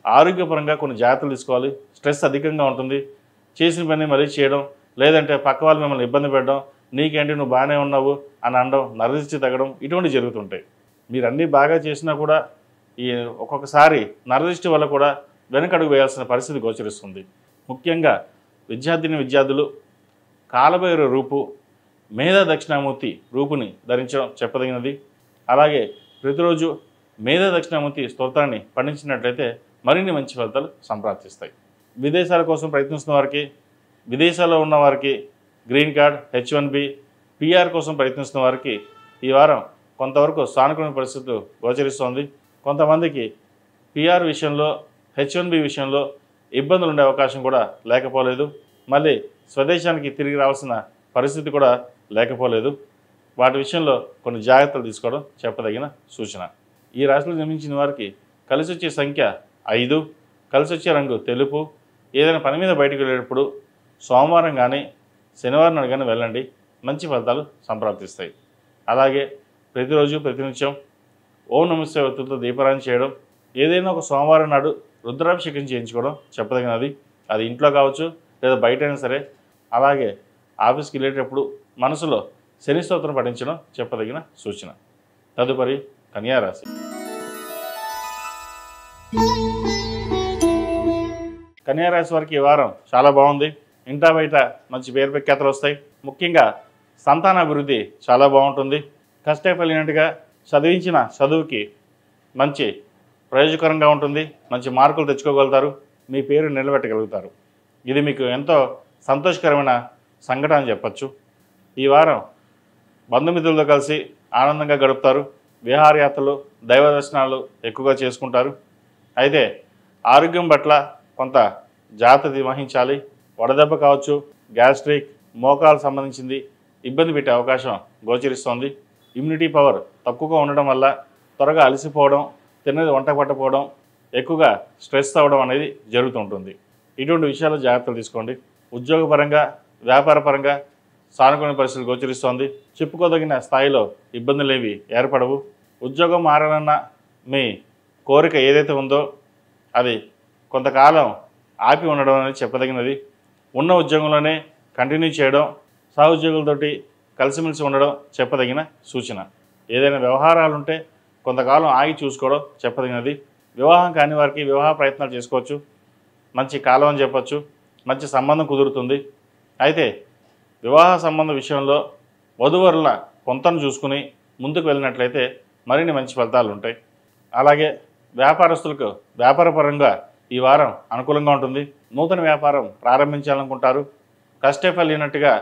ఆరోగ్యపరంగా కొన్ని జాగ్రత్తలు తీసుకోవాలి. స్ట్రెస్ అధికంగా ఉంటుంది. చేసిన పని మళ్ళీ చేయడం, లేదంటే పక్క వాళ్ళు మిమ్మల్ని ఇబ్బంది పెట్టడం, నీకేంటి నువ్వు బాగానే ఉన్నావు అని అనడం, నరదిష్టి తగ్గడం ఇటువంటివి జరుగుతుంటాయి. మీరు అన్నీ బాగా చేసినా కూడా ఈ ఒక్కొక్కసారి నరదిష్టి వల్ల కూడా వెనకడుగు వేయాల్సిన పరిస్థితి గోచరిస్తుంది. ముఖ్యంగా విద్యార్థులు కాలభైరవ రూపు, మేధా దక్షిణామూర్తి రూపుని ధరించడం చెప్పదగినది. అలాగే ప్రతిరోజు మేధా దక్షిణామూర్తి స్తోత్రాన్ని పఠించినట్లయితే మరిన్ని మంచి ఫలితాలు సంప్రాప్తిస్తాయి. విదేశాల కోసం ప్రయత్నిస్తున్న వారికి, విదేశాల్లో ఉన్న వారికి గ్రీన్ కార్డ్, H1B, PR కోసం ప్రయత్నిస్తున్న వారికి ఈ వారం కొంతవరకు సానుకూల పరిస్థితులు గోచరిస్తోంది. కొంతమందికి PR విషయంలో, H1B విషయంలో ఇబ్బందులు ఉండే అవకాశం కూడా లేకపోలేదు. మళ్ళీ స్వదేశానికి తిరిగి రావాల్సిన పరిస్థితి కూడా లేకపోలేదు. వాటి విషయంలో కొన్ని జాగ్రత్తలు తీసుకోవడం చెప్పదగిన సూచన. ఈ రాశిలో జన్మించిన వారికి కలిసి వచ్చే సంఖ్య 5, కలిసి వచ్చే రంగు తెలుపు. ఏదైనా పని మీద బయటకు వెళ్ళేటప్పుడు సోమవారం కానీ శనివారం నాడు కానీ వెళ్ళండి, మంచి ఫలితాలు సంప్రాప్తిస్తాయి. అలాగే ప్రతిరోజు ప్రతినిత్యం ఓం నమస్తే ఒత్తులతో దీపారాధన చేయడం, ఏదైనా ఒక సోమవారం నాడు రుద్రాభిషేకం చేయించుకోవడం చెప్పదగినది. అది ఇంట్లో కావచ్చు లేదా బయట అయినా సరే. అలాగే ఆఫీస్కి వెళ్ళేటప్పుడు మనసులో శని స్తోత్రం పఠించడం చెప్పదగిన సూచన. తదుపరి కన్యా రాశి. కన్యా రాశి వారికి ఈ వారం చాలా బాగుంది. ఇంటా బయట మంచి పేరు ప్రఖ్యాతలు వస్తాయి. ముఖ్యంగా సంతానాభివృద్ధి చాలా బాగుంటుంది. కష్టపడినట్టుగా చదివించిన చదువుకి మంచి ప్రయోజకరంగా ఉంటుంది. మంచి మార్కులు తెచ్చుకోగలుగుతారు. మీ పేరు నిలబెట్టగలుగుతారు. ఇది మీకు ఎంతో సంతోషకరమైన సంఘటన అని చెప్పచ్చు. ఈ వారం బంధుమిత్రులతో కలిసి ఆనందంగా గడుపుతారు. విహారయాత్రలు, దైవ దర్శనాలు ఎక్కువగా చేసుకుంటారు. అయితే ఆరోగ్యం పట్ల కొంత జాగ్రత్త వహించాలి. వడదెబ్బ కావచ్చు, గ్యాస్ట్రిక్, మోకాలకు సంబంధించింది ఇబ్బంది పెట్టే అవకాశం గోచరిస్తోంది. ఇమ్యూనిటీ పవర్ తక్కువగా ఉండడం వల్ల త్వరగా అలసిపోవడం, తిన్నది వంట పట్టకపోవడం, ఎక్కువగా స్ట్రెస్ అవ్వడం అనేది జరుగుతుంటుంది. ఇటువంటి విషయాలు జాగ్రత్తలు తీసుకోండి. ఉద్యోగపరంగా, వ్యాపారపరంగా సానుకూల పరిస్థితులు గోచరిస్తోంది. చెప్పుకోదగిన స్థాయిలో ఇబ్బందులు ఏవి ఏర్పడవు. ఉద్యోగం మారాలన్న మీ కోరిక ఏదైతే ఉందో అది కొంతకాలం ఆపి ఉండడం అనేది చెప్పదగినది. ఉన్న ఉద్యోగంలోనే కంటిన్యూ చేయడం, సహోద్యోగులతోటి కలిసిమెలిసి ఉండడం చెప్పదగిన సూచన. ఏదైనా వ్యవహారాలు ఉంటే కొంతకాలం ఆగి చూసుకోవడం చెప్పదగినది. వివాహం కాని వారికి వివాహ ప్రయత్నాలు చేసుకోవచ్చు. మంచి కాలం అని చెప్పచ్చు. మంచి సంబంధం కుదురుతుంది. అయితే వివాహ సంబంధం విషయంలో వధూవరుల పొంతను చూసుకుని ముందుకు వెళ్ళినట్లయితే మరిన్ని మంచి ఫలితాలు ఉంటాయి. అలాగే వ్యాపారస్తులకు వ్యాపారపరంగా ఈ వారం అనుకూలంగా ఉంటుంది. నూతన వ్యాపారం ప్రారంభించాలనుకుంటారు. కష్టే ఫలినట్టుగా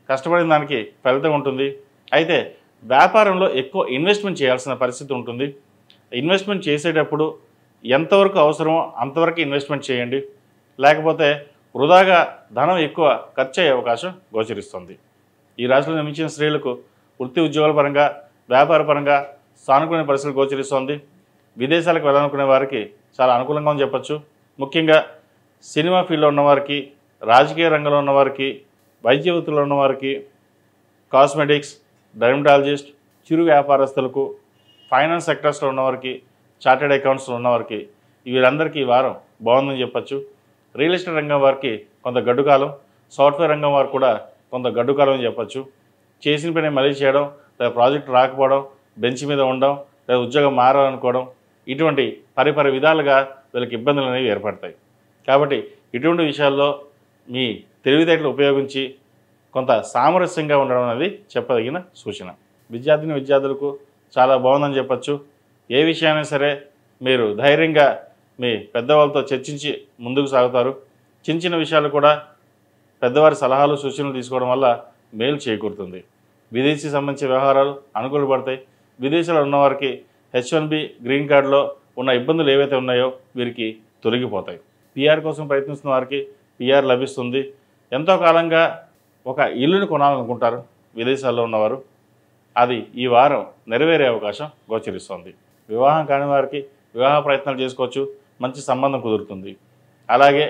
కష్టపడిన దానికి ఫలితం ఉంటుంది. అయితే వ్యాపారంలో ఎక్కువ ఇన్వెస్ట్మెంట్ చేయాల్సిన పరిస్థితి ఉంటుంది. ఇన్వెస్ట్మెంట్ చేసేటప్పుడు ఎంతవరకు అవసరమో అంతవరకు ఇన్వెస్ట్మెంట్ చేయండి. లేకపోతే వృధాగా ధనం ఎక్కువ ఖర్చు అయ్యే అవకాశం గోచరిస్తుంది. ఈ రాశిలో జన్మించిన స్త్రీలకు వృత్తి ఉద్యోగాల పరంగా వ్యాపార పరంగా సానుకూల పరిస్థితులు గోచరిస్తోంది. విదేశాలకు వెళ్ళాలనుకునే వారికి చాలా అనుకూలంగా అని చెప్పచ్చు. ముఖ్యంగా సినిమా ఫీల్డ్లో ఉన్నవారికి, రాజకీయ రంగంలో ఉన్నవారికి, వైద్య వృత్తిలో ఉన్నవారికి, కాస్మెటిక్స్, డెర్మటాలజిస్ట్, చిరు వ్యాపారస్తులకు, ఫైనాన్స్ సెక్టర్స్లో ఉన్నవారికి, చార్టెడ్ అకౌంట్స్లో ఉన్నవారికి వీళ్ళందరికీ ఈ వారం బాగుందని చెప్పచ్చు. రియల్ ఎస్టేట్ రంగం వారికి కొంత గడ్డుకాలం, సాఫ్ట్వేర్ రంగం వారు కూడా కొంత గడ్డుకాలం అని చెప్పచ్చు. చేసిన పని మళ్ళీ చేయడం, లేదా ప్రాజెక్ట్ రాకపోవడం, బెంచ్ మీద ఉండడం, లేదా ఉద్యోగం మారాలనుకోవడం, ఇటువంటి పరిపరి విధాలుగా వీళ్ళకి ఇబ్బందులు అనేవి ఏర్పడతాయి. కాబట్టి ఇటువంటి విషయాల్లో మీ తెలివితేటలు ఉపయోగించి కొంత సామరస్యంగా ఉండడం అనేది చెప్పదగిన సూచన. విద్యార్థులకు చాలా బాగుందని చెప్పచ్చు. ఏ విషయాన్ని సరే మీరు ధైర్యంగా మీ పెద్దవాళ్ళతో చర్చించి ముందుకు సాగుతారు. చిన్న చిన్న విషయాలు కూడా పెద్దవారి సలహాలు సూచనలు తీసుకోవడం వల్ల మేలు చేకూరుతుంది. విదేశీ సంబంధించిన వ్యవహారాలు అనుకూలపడతాయి. విదేశాల్లో ఉన్నవారికి H1B గ్రీన్ కార్డులో ఉన్న ఇబ్బందులు ఏవైతే ఉన్నాయో వీరికి తొలగిపోతాయి. PR కోసం ప్రయత్నిస్తున్న వారికి PR లభిస్తుంది. ఎంతో కాలంగా ఒక ఇల్లుని కొనాలనుకుంటారు విదేశాల్లో ఉన్నవారు, అది ఈ వారం నెరవేరే అవకాశం గోచరిస్తుంది. వివాహం కాని వారికి వివాహ ప్రయత్నాలు చేసుకోవచ్చు, మంచి సంబంధం కుదురుతుంది. అలాగే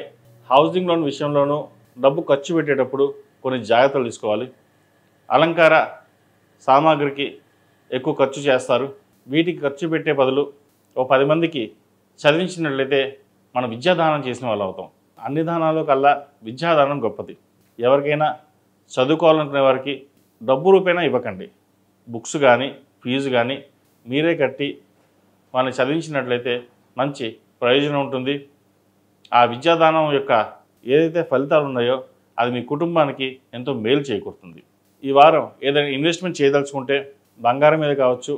హౌసింగ్ లోన్ విషయంలోనూ డబ్బు ఖర్చు పెట్టేటప్పుడు కొన్ని జాగ్రత్తలు తీసుకోవాలి. అలంకార సామాగ్రికి ఎక్కువ ఖర్చు చేస్తారు. వీటికి ఖర్చు పెట్టే బదులు ఓ 10 మందికి చదివించినట్లయితే మనం విద్యాదానం చేసిన వాళ్ళు అవుతాం. అన్ని దానాలు కల్లా విద్యాదానం గొప్పది. ఎవరికైనా చదువుకోవాలనుకునే వారికి డబ్బు రూపేణా ఇవ్వకండి. బుక్స్ కానీ ఫీజు కానీ మీరే కట్టి వాళ్ళని చదివించినట్లయితే మంచి ప్రయోజనం ఉంటుంది. ఆ విద్యాదానం యొక్క ఏదైతే ఫలితాలు ఉన్నాయో అది మీ కుటుంబానికి ఎంతో మేలు చేకూరుతుంది. ఈ వారం ఏదైనా ఇన్వెస్ట్మెంట్ చేయదలుచుకుంటే బంగారం మీద కావచ్చు,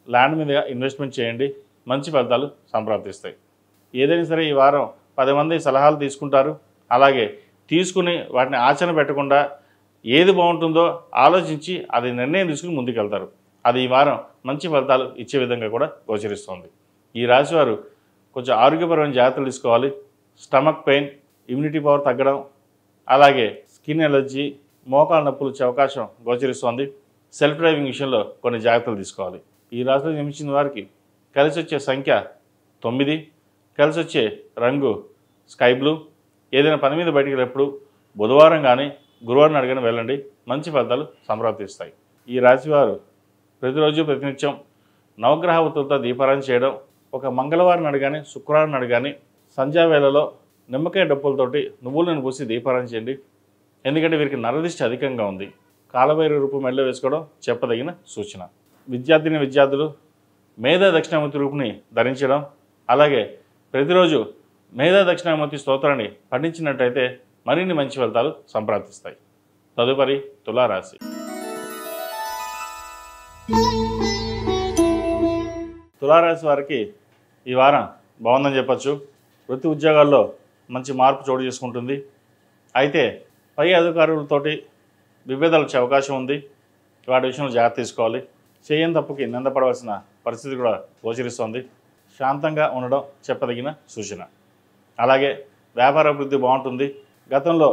ల్యాండ్ మీద ఇన్వెస్ట్మెంట్ చేయండి, మంచి ఫలితాలు సంప్రాప్తిస్తాయి. ఏదైనా సరే ఈ వారం 10 మంది సలహాలు తీసుకుంటారు. అలాగే తీసుకుని వాటిని ఆచరణ పెట్టకుండా ఏది బాగుంటుందో ఆలోచించి అది నిర్ణయం తీసుకుని ముందుకెళ్తారు. అది ఈ వారం మంచి ఫలితాలు ఇచ్చే విధంగా కూడా గోచరిస్తుంది. ఈ రాశి వారు కొంచెం ఆరోగ్యపరమైన జాగ్రత్తలు తీసుకోవాలి. స్టమక్ పెయిన్, ఇమ్యూనిటీ పవర్ తగ్గడం, అలాగే స్కిన్ ఎలర్జీ, మోకాళ్ళ నొప్పులు వచ్చే అవకాశం గోచరిస్తోంది. సెల్ఫ్ డ్రైవింగ్ విషయంలో కొన్ని జాగ్రత్తలు తీసుకోవాలి. ఈ రాశిలో జన్మించిన వారికి కలిసి వచ్చే సంఖ్య 9, కలిసి వచ్చే రంగు స్కై బ్లూ. ఏదైనా పని మీద బయటికి వెళ్ళినప్పుడు బుధవారం కానీ గురువారం అడిగిన వెళ్ళండి, మంచి ఫలితాలు సంప్రాప్తిస్తాయి. ఈ రాశివారు ప్రతిరోజు ప్రతినిత్యం నవగ్రహ వృత్తులతో దీపారాధన చేయడం, ఒక మంగళవారం అడగాని శుక్రవారం అడగాని సంధ్యావేళలో నిమ్మకాయ డప్పులతోటి నువ్వులను పూసి దీపారాధన చేయండి. ఎందుకంటే వీరికి నరదిష్టి అధికంగా ఉంది. కాలభైరవ రూపం మెడలో వేసుకోవడం చెప్పదగిన సూచన. విద్యార్థులు మేధా దక్షిణామూర్తి రూపుని ధరించడం, అలాగే ప్రతిరోజు మేధా దక్షిణామూర్తి స్తోత్రాన్ని పఠించినట్టయితే మరిన్ని మంచి ఫలితాలు సంప్రాప్తిస్తాయి. తదుపరి తులారాశి. తులారాశి వారికి ఈ వారం బాగుందని చెప్పచ్చు. వృత్తి ఉద్యోగాల్లో మంచి మార్పు చోటు చేసుకుంటుంది. అయితే పై అధికారులతోటి విభేదాలు వచ్చే అవకాశం ఉంది. వాటి విషయంలో జాగ్రత్త తీసుకోవాలి. చేయని తప్పుకి నిందపడవలసిన పరిస్థితి కూడా గోచరిస్తోంది. శాంతంగా ఉండడం చెప్పదగిన సూచన. అలాగే వ్యాపార అభివృద్ధి బాగుంటుంది. గతంలో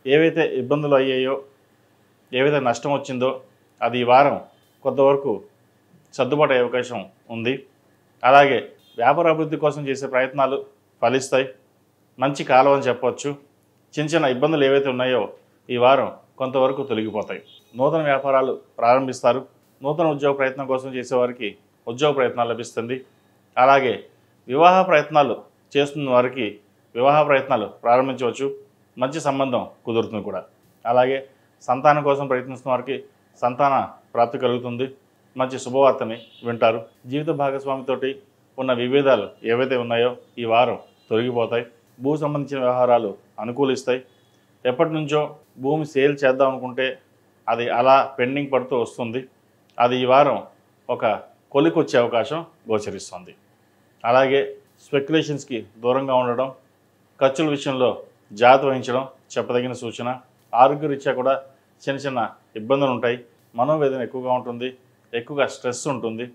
ఏవైతే ఇబ్బందులు అయ్యాయో, ఏవైతే నష్టం వచ్చిందో అది ఈ వారం కొంతవరకు సర్దుబాటు అయ్యే అవకాశం ఉంది. అలాగే వ్యాపార అభివృద్ధి కోసం చేసే ప్రయత్నాలు ఫలిస్తాయి. మంచి కాలం అని చెప్పవచ్చు. చిన్న చిన్న ఇబ్బందులు ఏవైతే ఉన్నాయో ఈ వారం కొంతవరకు తొలగిపోతాయి. నూతన వ్యాపారాలు ప్రారంభిస్తారు. నూతన ఉద్యోగ ప్రయత్నం కోసం చేసేవారికి ఉద్యోగ ప్రయత్నాలు లభిస్తుంది. అలాగే వివాహ ప్రయత్నాలు చేస్తున్న వారికి వివాహ ప్రయత్నాలు ప్రారంభించవచ్చు. మంచి సంబంధం కుదురుతుంది కూడా. అలాగే సంతానం కోసం ప్రయత్నిస్తున్న వారికి సంతాన ప్రాప్తి కలుగుతుంది. మంచి శుభవార్తని వింటారు. జీవిత భాగస్వామితోటి ఉన్న విభేదాలు ఏవైతే ఉన్నాయో ఈ వారం తొలగిపోతాయి. భూ సంబంధించిన వ్యవహారాలు అనుకూలిస్తాయి. ఎప్పటి నుంచో భూమి సేల్ చేద్దాం అనుకుంటే అది అలా పెండింగ్ పడుతూ వస్తుంది. అది ఈ వారం ఒక కొలికొచ్చే అవకాశం గోచరిస్తుంది. అలాగే స్పెక్యులేషన్స్కి దూరంగా ఉండడం, ఖర్చుల విషయంలో జాగ్రత్త వహించడం చెప్పదగిన సూచన. ఆరోగ్యరీత్యా కూడా చిన్న చిన్న ఇబ్బందులు ఉంటాయి. మనోవేదన ఎక్కువగా ఉంటుంది, ఎక్కువగా స్ట్రెస్ ఉంటుంది.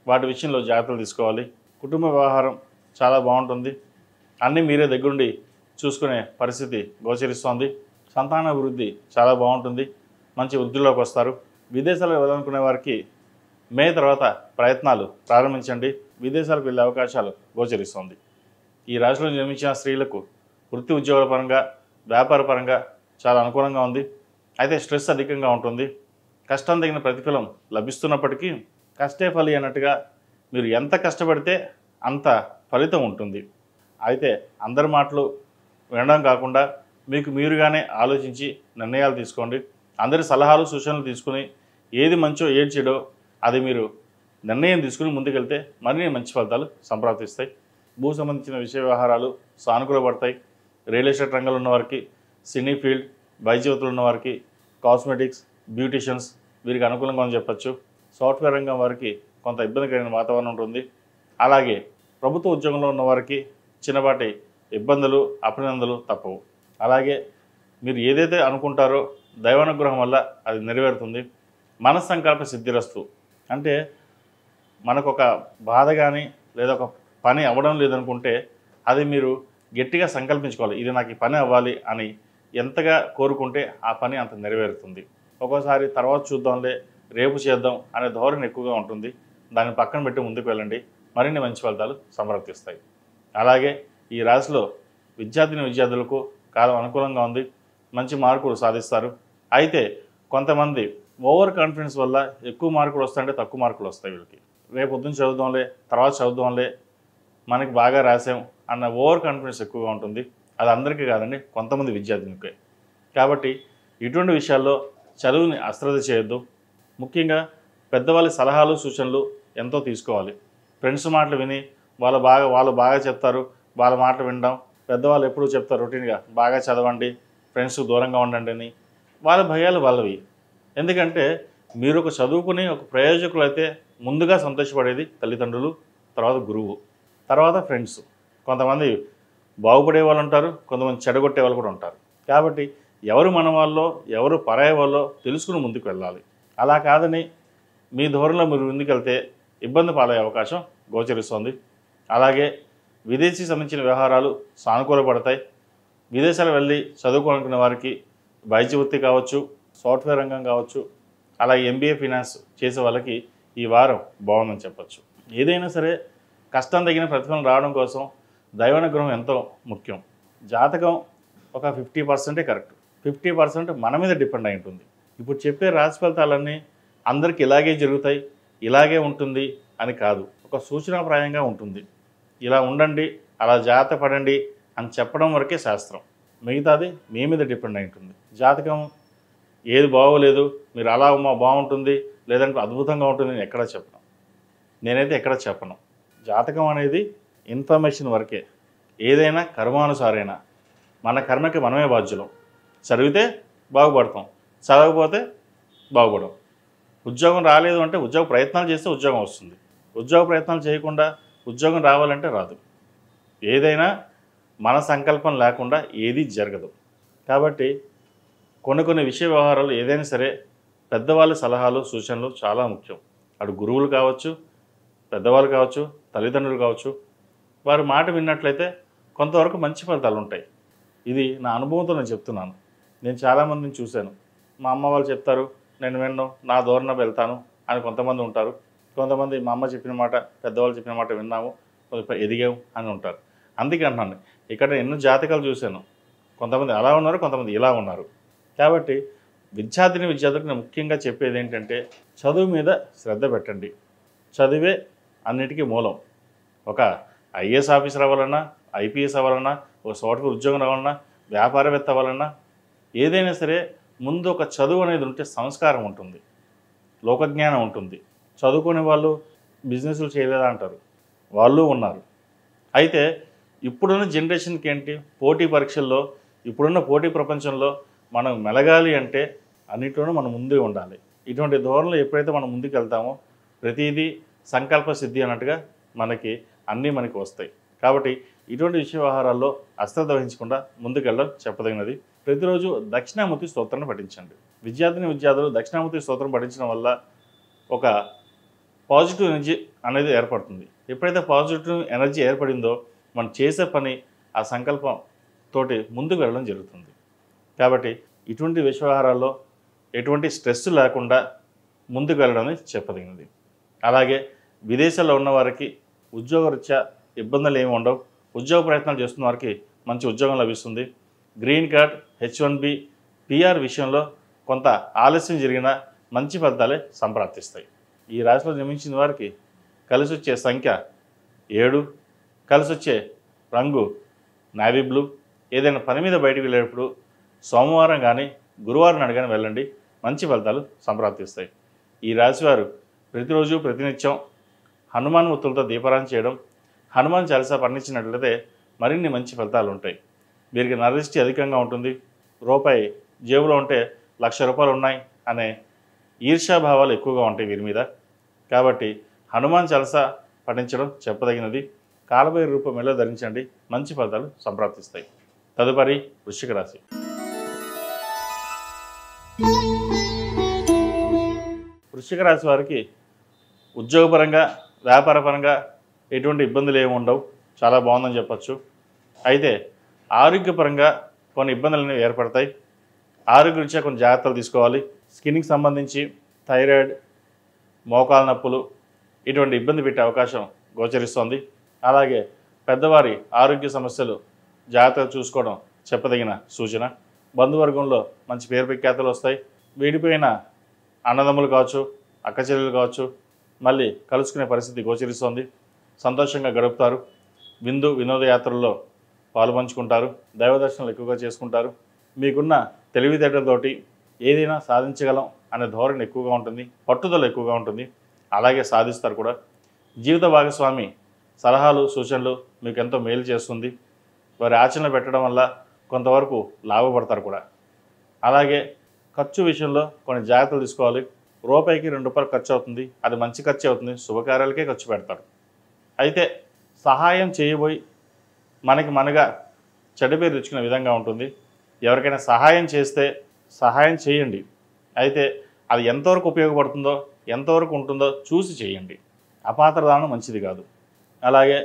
వాటి విషయంలో జాగ్రత్తలు తీసుకోవాలి. కుటుంబ వ్యవహారం చాలా బాగుంటుంది. అన్నీ మీరే దగ్గరుండి చూసుకునే పరిస్థితి గోచరిస్తోంది. సంతానాభివృద్ధి చాలా బాగుంటుంది. మంచి వృద్ధిలోకి వస్తారు. విదేశాలకు వెళ్ళాలనుకునే వారికి మే తర్వాత ప్రయత్నాలు ప్రారంభించండి. విదేశాలకు వెళ్ళే అవకాశాలు గోచరిస్తుంది. ఈ రాశిలో జన్మించిన స్త్రీలకు వృత్తి ఉద్యోగాల పరంగా, వ్యాపార పరంగా చాలా అనుకూలంగా ఉంది. అయితే స్ట్రెస్ అధికంగా ఉంటుంది. కష్టం తగిన ప్రతిఫలం లభిస్తున్నప్పటికీ కష్టే ఫలి అన్నట్టుగా మీరు ఎంత కష్టపడితే అంత ఫలితం ఉంటుంది. అయితే అందరి మాటలు వినడం కాకుండా మీకు మీరుగానే ఆలోచించి నిర్ణయాలు తీసుకోండి. అందరి సలహాలు సూచనలు తీసుకుని ఏది మంచో ఏది చెడో అది మీరు నిర్ణయం తీసుకుని ముందుకెళ్తే మరిన్ని మంచి ఫలితాలు సంప్రాప్తిస్తాయి. భూ సంబంధించిన విషయ వ్యవహారాలు సానుకూలపడతాయి. రియల్ ఎస్టేట్ రంగంలో ఉన్నవారికి, సినీ ఫీల్డ్, వైద్యవతులు ఉన్నవారికి, కాస్మెటిక్స్, బ్యూటిషియన్స్ వీరికి అనుకూలంగా అని చెప్పచ్చు. సాఫ్ట్వేర్ రంగం వారికి కొంత ఇబ్బందికరమైన వాతావరణం ఉంటుంది. అలాగే ప్రభుత్వ ఉద్యోగంలో ఉన్నవారికి చిన్నపాటి ఇబ్బందులు, అభినందనలు తప్పవు. అలాగే మీరు ఏదైతే అనుకుంటారో దైవానుగ్రహం వల్ల అది నెరవేరుతుంది. మనస్సంకల్ప సిద్ధిరస్తు అంటే మనకు ఒక బాధ కానీ లేదా ఒక పని అవ్వడం లేదనుకుంటే అది మీరు గట్టిగా సంకల్పించుకోవాలి. ఇది నాకు ఈ పని అవ్వాలి అని ఎంతగా కోరుకుంటే ఆ పని అంత నెరవేరుతుంది. ఒక్కోసారి తర్వాత చూద్దాంలే, రేపు చేద్దాం అనే ధోరణి ఎక్కువగా ఉంటుంది. దాన్ని పక్కన పెట్టి ముందుకు వెళ్ళండి. మరిన్ని మంచి ఫలితాలు సంప్రాప్తిస్తాయి. అలాగే ఈ రాశిలో విద్యార్థులకు కాలం అనుకూలంగా ఉంది. మంచి మార్కులు సాధిస్తారు. అయితే కొంతమంది ఓవర్ కాన్ఫిడెన్స్ వల్ల ఎక్కువ మార్కులు వస్తాయంటే తక్కువ మార్కులు వస్తాయి. వీళ్ళకి రేపు పొద్దున్న చదువుదాంలే, తర్వాత చదువుదాంలే, మనకి బాగా రాసాం అన్న ఓవర్ కాన్ఫిడెన్స్ ఎక్కువగా ఉంటుంది. అది అందరికీ కాదండి, కొంతమంది విద్యార్థులకే. కాబట్టి ఇటువంటి విషయాల్లో చదువుని అశ్రద్ధ చేయొద్దు. ముఖ్యంగా పెద్దవాళ్ళ సలహాలు సూచనలు ఎంతో తీసుకోవాలి. ఫ్రెండ్స్ మాటలు విని వాళ్ళు బాగా చెప్తారు, వాళ్ళ మాటలు వినడం. పెద్దవాళ్ళు ఎప్పుడూ చెప్తారు రొటీన్గా బాగా చదవండి, ఫ్రెండ్స్ దూరంగా ఉండండి అని. వాళ్ళ భయాలు వాళ్ళవి. ఎందుకంటే మీరు ఒక చదువుకుని ఒక ప్రయోజకులు అయితే ముందుగా సంతోషపడేది తల్లిదండ్రులు, తర్వాత గురువు, తర్వాత ఫ్రెండ్స్. కొంతమంది బాగుపడే వాళ్ళు ఉంటారు, కొంతమంది చెడగొట్టే వాళ్ళు కూడా ఉంటారు. కాబట్టి ఎవరు మన వాళ్ళో ఎవరు పరాయి వాళ్ళో తెలుసుకుని ముందుకు వెళ్ళాలి. అలా కాదని మీ ధోరణిలో మీరు ముందుకెళ్తే ఇబ్బంది పాలయ్యే అవకాశం గోచరిస్తుంది. అలాగే విదేశీ సంబంధించిన వ్యవహారాలు సానుకూలపడతాయి. విదేశాలు వెళ్ళి చదువుకోవాలనుకునే వారికి వైద్య వృత్తి కావచ్చు, సాఫ్ట్వేర్ రంగం కావచ్చు, అలాగే MBA ఫైనాన్స్ చేసే వాళ్ళకి ఈ వారం బాగుందని చెప్పచ్చు. ఏదైనా సరే కష్టం తగిన ప్రతిఫలం రావడం కోసం దైవానుగ్రహం ఎంతో ముఖ్యం. జాతకం ఒక 50% కరెక్ట్, 50% మన మీద డిపెండ్ అయి ఉంటుంది. ఇప్పుడు చెప్పే రాశి ఫలితాలన్నీ అందరికీ ఇలాగే జరుగుతాయి, ఇలాగే ఉంటుంది అని కాదు. ఒక సూచనాప్రాయంగా ఉంటుంది. ఇలా ఉండండి, అలా జాగ్రత్త పడండి అని చెప్పడం వరకే శాస్త్రం. మిగతాది మీ మీద డిపెండ్ అయి ఉంటుంది. జాతకం ఏది బాగోలేదు, మీరు అలా బాగుంటుంది లేదంటే అద్భుతంగా ఉంటుంది నేను ఎక్కడా చెప్పను. నేనైతే ఎక్కడ చెప్పను. జాతకం అనేది ఇన్ఫర్మేషన్ వరకే. ఏదైనా కర్మానుసారైనా మన కర్మకి మనమే బాధ్యులం. చదివితే బాగుపడతాం, చదవకపోతే బాగుపడం. ఉద్యోగం రాలేదు అంటే ఉద్యోగ ప్రయత్నాలు చేస్తే ఉద్యోగం వస్తుంది. ఉద్యోగ ప్రయత్నాలు చేయకుండా ఉద్యోగం రావాలంటే రాదు. ఏదైనా మన సంకల్పం లేకుండా ఏది జరగదు. కాబట్టి కొన్ని విషయ వ్యవహారాలు ఏదైనా సరే పెద్దవాళ్ళ సలహాలు సూచనలు చాలా ముఖ్యం. అటు గురువులు కావచ్చు, పెద్దవాళ్ళు కావచ్చు, తల్లిదండ్రులు కావచ్చు, వారి మాట విన్నట్లయితే కొంతవరకు మంచి ఫలితాలు ఉంటాయి. ఇది నా అనుభవంతో నేను చెప్తున్నాను. నేను చాలామందిని చూశాను. మా అమ్మ వాళ్ళు చెప్తారు, నేను విన్ను, నా ధోరణి వెళ్తాను అని కొంతమంది ఉంటారు. కొంతమంది మా అమ్మ చెప్పిన మాట, పెద్దవాళ్ళు చెప్పిన మాట విన్నాము, కొంచెం ఎదిగాము అని ఉంటారు. అందుకే అంటున్నాను, ఇక్కడ ఎన్నో జాతకాలు చూశాను. కొంతమంది అలా ఉన్నారు, కొంతమంది ఇలా ఉన్నారు. కాబట్టి విద్యార్థులకు నేను ముఖ్యంగా చెప్పేది ఏంటంటే చదువు మీద శ్రద్ధ పెట్టండి. చదివే అన్నిటికీ మూలం. ఒక IAS ఆఫీసర్ అవ్వాలన్నా, IPS అవ్వాలన్నా, ఒక సాఫ్ట్వేర్ ఉద్యోగం రావాలన్నా, వ్యాపారవేత్త అవ్వాలన్నా, ఏదైనా సరే ముందు ఒక చదువు అనేది ఉంటే సంస్కారం ఉంటుంది, లోకజ్ఞానం ఉంటుంది. చదువుకునే వాళ్ళు బిజినెస్లు చేయలేదా అంటారు, వాళ్ళు ఉన్నారు. అయితే ఇప్పుడున్న జనరేషన్కి ఏంటి, పోటీ పరీక్షల్లో, ఇప్పుడున్న పోటీ ప్రపంచంలో మనం మెలగాలి అంటే అన్నింటిలోనూ మనం ముందే ఉండాలి. ఇటువంటి ధోరణిలో ఎప్పుడైతే మనం ముందుకు వెళ్తామో ప్రతిదీ సంకల్ప సిద్ధి అన్నట్టుగా మనకి వస్తాయి. కాబట్టి ఇటువంటి విషయ వ్యవహారాల్లో అశ్రద్ధ వహించకుండా ముందుకెళ్ళడం చెప్పదగినది. ప్రతిరోజు దక్షిణామూర్తి స్తోత్రాన్ని పఠించండి. విద్యార్థులు దక్షిణామూర్తి స్తోత్రం పఠించడం వల్ల ఒక పాజిటివ్ ఎనర్జీ అనేది ఏర్పడుతుంది. ఎప్పుడైతే పాజిటివ్ ఎనర్జీ ఏర్పడిందో మనం చేసే పని ఆ సంకల్పం తోటి ముందుకు వెళ్ళడం జరుగుతుంది. కాబట్టి ఇటువంటి విషయ వ్యవహారాల్లో ఎటువంటి స్ట్రెస్ లేకుండా ముందుకు వెళ్ళడం అనేది చెప్పదగినది. అలాగే విదేశాల్లో ఉన్న వారికి ఉద్యోగరీత్యా ఇబ్బందులు ఏమి ఉండవు. ఉద్యోగ ప్రయత్నాలు చేస్తున్న వారికి మంచి ఉద్యోగం లభిస్తుంది. గ్రీన్ కార్డ్, H1B, PR విషయంలో కొంత ఆలస్యం జరిగినా మంచి ఫలితాలే సంప్రాప్తిస్తాయి. ఈ రాశిలో జన్మించిన వారికి కలిసి వచ్చే సంఖ్య 7, కలిసి వచ్చే రంగు నావీ బ్లూ. ఏదైనా పని మీద బయటకు వెళ్ళేటప్పుడు సోమవారం కానీ గురువారం నాడు కానీ వెళ్ళండి, మంచి ఫలితాలు సంప్రాప్తిస్తాయి. ఈ రాశివారు ప్రతిరోజు ప్రతినిత్యం హనుమాన్ ఒత్తులతో దీపారాధన చేయడం, హనుమాన్ చాలీసా పఠించినట్లయితే మరిన్ని మంచి ఫలితాలు ఉంటాయి. వీరికి నరదిష్టి అధికంగా ఉంటుంది. రూపాయి జేబులో ఉంటే ₹1,00,000 ఉన్నాయి అనే ఈర్ష్యాభావాలు ఎక్కువగా ఉంటాయి వీరి మీద. కాబట్టి హనుమాన్ చాలీసా పఠించడం చెప్పదగినది. కాలభైరవ రూపం మెడలో ధరించండి, మంచి ఫలితాలు సంప్రాప్తిస్తాయి. తదుపరి వృశ్చిక రాశి. వృశ్చిక రాశి వారికి ఉద్యోగపరంగా, వ్యాపారపరంగా ఎటువంటి ఇబ్బందులు ఏమి ఉండవు, చాలా బాగుందని చెప్పచ్చు. అయితే ఆరోగ్యపరంగా కొన్ని ఇబ్బందులు అనేవి ఏర్పడతాయి. ఆరోగ్యరీత్యా కొన్ని జాగ్రత్తలు తీసుకోవాలి. స్కిన్కి సంబంధించి థైరాయిడ్, మోకాల నొప్పులు ఇటువంటి ఇబ్బంది పెట్టే అవకాశం గోచరిస్తోంది. అలాగే పెద్దవారి ఆరోగ్య సమస్యలు జాగ్రత్తగా చూసుకోవడం చెప్పదగిన సూచన. బంధువర్గంలో మంచి పేరు ప్రఖ్యాతులు వస్తాయి. విడిపోయిన అన్నదమ్ములు కావచ్చు, అక్క చెల్లెలు కావచ్చు, మళ్ళీ కలుసుకునే పరిస్థితి గోచరిస్తోంది. సంతోషంగా గడుపుతారు. వినోదయాత్రల్లో పాలుపంచుకుంటారు. దైవ దర్శనాలు ఎక్కువగా చేసుకుంటారు. మీకున్న తెలివితేటలతోటి ఏదైనా సాధించగలం అనే ధోరణి ఎక్కువగా ఉంటుంది, పట్టుదల ఎక్కువగా ఉంటుంది. అలాగే సాధిస్తారు కూడా. జీవిత భాగస్వామి సలహాలు, సూచనలు మీకు ఎంతో మేలు చేస్తుంది. వారి ఆచరణ పెట్టడం వల్ల కొంతవరకు లాభపడతారు కూడా. అలాగే ఖర్చు విషయంలో కొన్ని జాగ్రత్తలు తీసుకోవాలి. రూపాయికి ₹2 ఖర్చు అవుతుంది, అది మంచి ఖర్చు అవుతుంది, శుభకార్యాలకే ఖర్చు పెడతాడు. అయితే సహాయం చేయబోయి మనగా చెడ్డ పేరు తెచ్చుకునే విధంగా ఉంటుంది. ఎవరికైనా సహాయం చేస్తే సహాయం చేయండి. అయితే అది ఎంతవరకు ఉపయోగపడుతుందో, ఎంతవరకు ఉంటుందో చూసి చేయండి. అపాత్రదానం మంచిది కాదు. అలాగే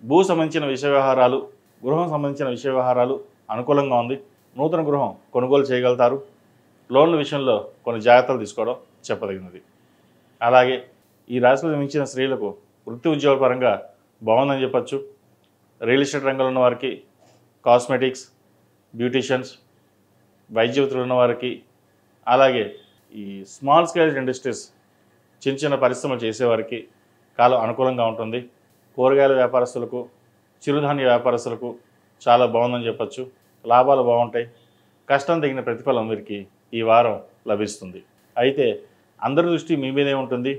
భూ సంబంధించిన విషయ వ్యవహారాలు, గృహం సంబంధించిన విషయ వ్యవహారాలు అనుకూలంగా ఉంది. నూతన గృహం కొనుగోలు చేయగలుగుతారు. లోన్ల విషయంలో కొన్ని జాగ్రత్తలు తీసుకోవడం చెప్పదగినది. అలాగే ఈ రాశిలో జన్మించిన స్త్రీలకు వృత్తి ఉద్యోగ పరంగా బాగుందని చెప్పచ్చు. రియల్ ఎస్టేట్ రంగంలో ఉన్న వారికి, కాస్మెటిక్స్, బ్యూటీషియన్స్, వైద్య వృత్తులు ఉన్న వారికి, అలాగే ఈ స్మాల్ స్కేల్ ఇండస్ట్రీస్, చిన్న పరిశ్రమలు చేసేవారికి కాలం అనుకూలంగా ఉంటుంది. కూరగాయల వ్యాపారస్తులకు, చిరుధాన్య వ్యాపారస్తులకు చాలా బాగుందని చెప్పచ్చు. లాభాలు బాగుంటాయి. కష్టం తగిన ప్రతిఫలం వీరికి ఈ వారం లభిస్తుంది. అయితే అందరి దృష్టి మీ మీదే ఉంటుంది.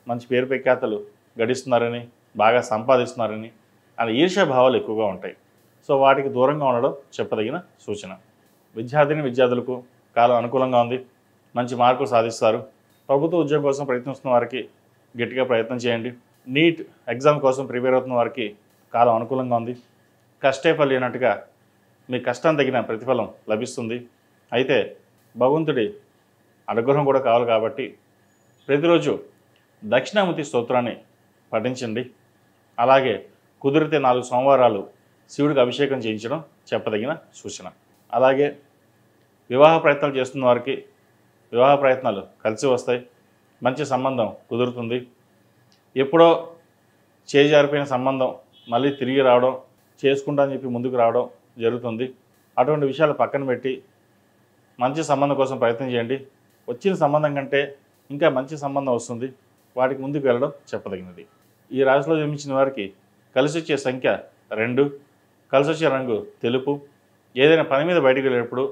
మంచి పేరు ప్రఖ్యాతలు గడిస్తున్నారని, బాగా సంపాదిస్తున్నారని అనే ఈర్ష్యాభావాలు ఎక్కువగా ఉంటాయి. సో వాటికి దూరంగా ఉండడం చెప్పదగిన సూచన. విద్యార్థులకు కాలం అనుకూలంగా ఉంది. మంచి మార్కులు సాధిస్తారు. ప్రభుత్వ ఉద్యోగం కోసం ప్రయత్నిస్తున్న వారికి గట్టిగా ప్రయత్నం చేయండి. నీట్ ఎగ్జామ్ కోసం ప్రిపేర్ అవుతున్న వారికి కాలం అనుకూలంగా ఉంది. కష్టే ఫలి అన్నట్టుగా మీ కష్టం తగిన ప్రతిఫలం లభిస్తుంది. అయితే భగవంతుడి అనుగ్రహం కూడా కావాలి కాబట్టి ప్రతిరోజు దక్షిణామూర్తి స్తోత్రాన్ని పఠించండి. అలాగే కుదిరితే 4 సోమవారాలు శివుడికి అభిషేకం చేయించడం చెప్పదగిన సూచన. అలాగే వివాహ ప్రయత్నాలు చేస్తున్న వారికి వివాహ ప్రయత్నాలు కలిసి వస్తాయి. మంచి సంబంధం కుదురుతుంది. ఎప్పుడో చేజారిపోయిన సంబంధం మళ్ళీ తిరిగి రావడం, చేసుకుంటా అని చెప్పి ముందుకు రావడం జరుగుతుంది. అటువంటి విషయాలు పక్కన పెట్టి మంచి సంబంధం కోసం ప్రయత్నం చేయండి. వచ్చిన సంబంధం కంటే ఇంకా మంచి సంబంధం వస్తుంది. వాటికి ముందుకు వెళ్ళడం చెప్పదగినది. ఈ రాశిలో జన్మించిన వారికి కలిసి వచ్చే సంఖ్య 2, కలిసి వచ్చే రంగు తెలుపు. ఏదైనా పని మీద బయటకు వెళ్ళేటప్పుడు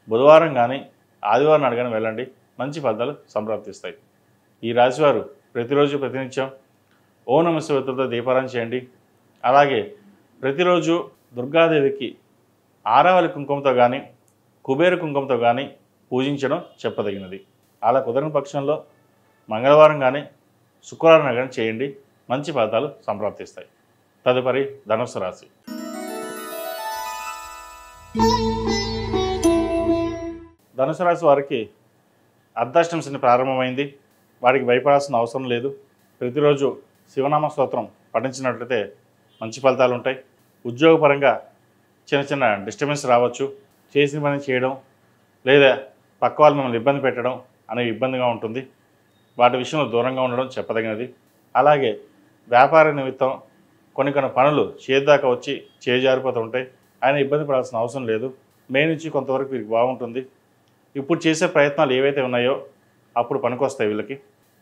బుధవారం కానీ ఆదివారం నాడు కానీ వెళ్ళండి, మంచి ఫలితాలు సంప్రాప్తిస్తాయి. ఈ రాశివారు ప్రతిరోజు ప్రతినిత్యం ఓం నమః శివాయతో దీపారాధన చేయండి. అలాగే ప్రతిరోజు దుర్గాదేవికి ఆరావళి కుంకుమతో కానీ, కుబేర కుంకుమతో కానీ పూజించడం చెప్పదగినది. అలా కుదరని పక్షంలో మంగళవారం కానీ, శుక్రవారం కానీ చేయండి, మంచి ఫలితాలు సంప్రాప్తిస్తాయి. తదుపరి ధనుస్సు రాశి. ధనుసు రాశి వారికి అర్ధాష్టమ శని ప్రారంభమైంది. వారికి భయపడాల్సిన అవసరం లేదు. ప్రతిరోజు శివనామ స్తోత్రం పఠించినట్లయితే మంచి ఫలితాలు ఉంటాయి. ఉద్యోగపరంగా చిన్న చిన్న డిస్టర్బెన్స్ రావచ్చు. చేసిన పని చేయడం లేదా పక్క వాళ్ళు మిమ్మల్ని ఇబ్బంది పెట్టడం అనేది ఇబ్బందిగా ఉంటుంది. వాటి విషయంలో దూరంగా ఉండడం చెప్పదగినది. అలాగే వ్యాపార నిమిత్తం కొన్ని పనులు చేద్దాకా వచ్చి చేజారిపోతూ ఉంటాయి. ఆయన ఇబ్బంది పడాల్సిన అవసరం లేదు. మే నుంచి కొంతవరకు వీరికి బాగుంటుంది. ఇప్పుడు చేసే ప్రయత్నాలు ఏవైతే ఉన్నాయో అప్పుడు పనికొస్తాయి వీళ్ళకి.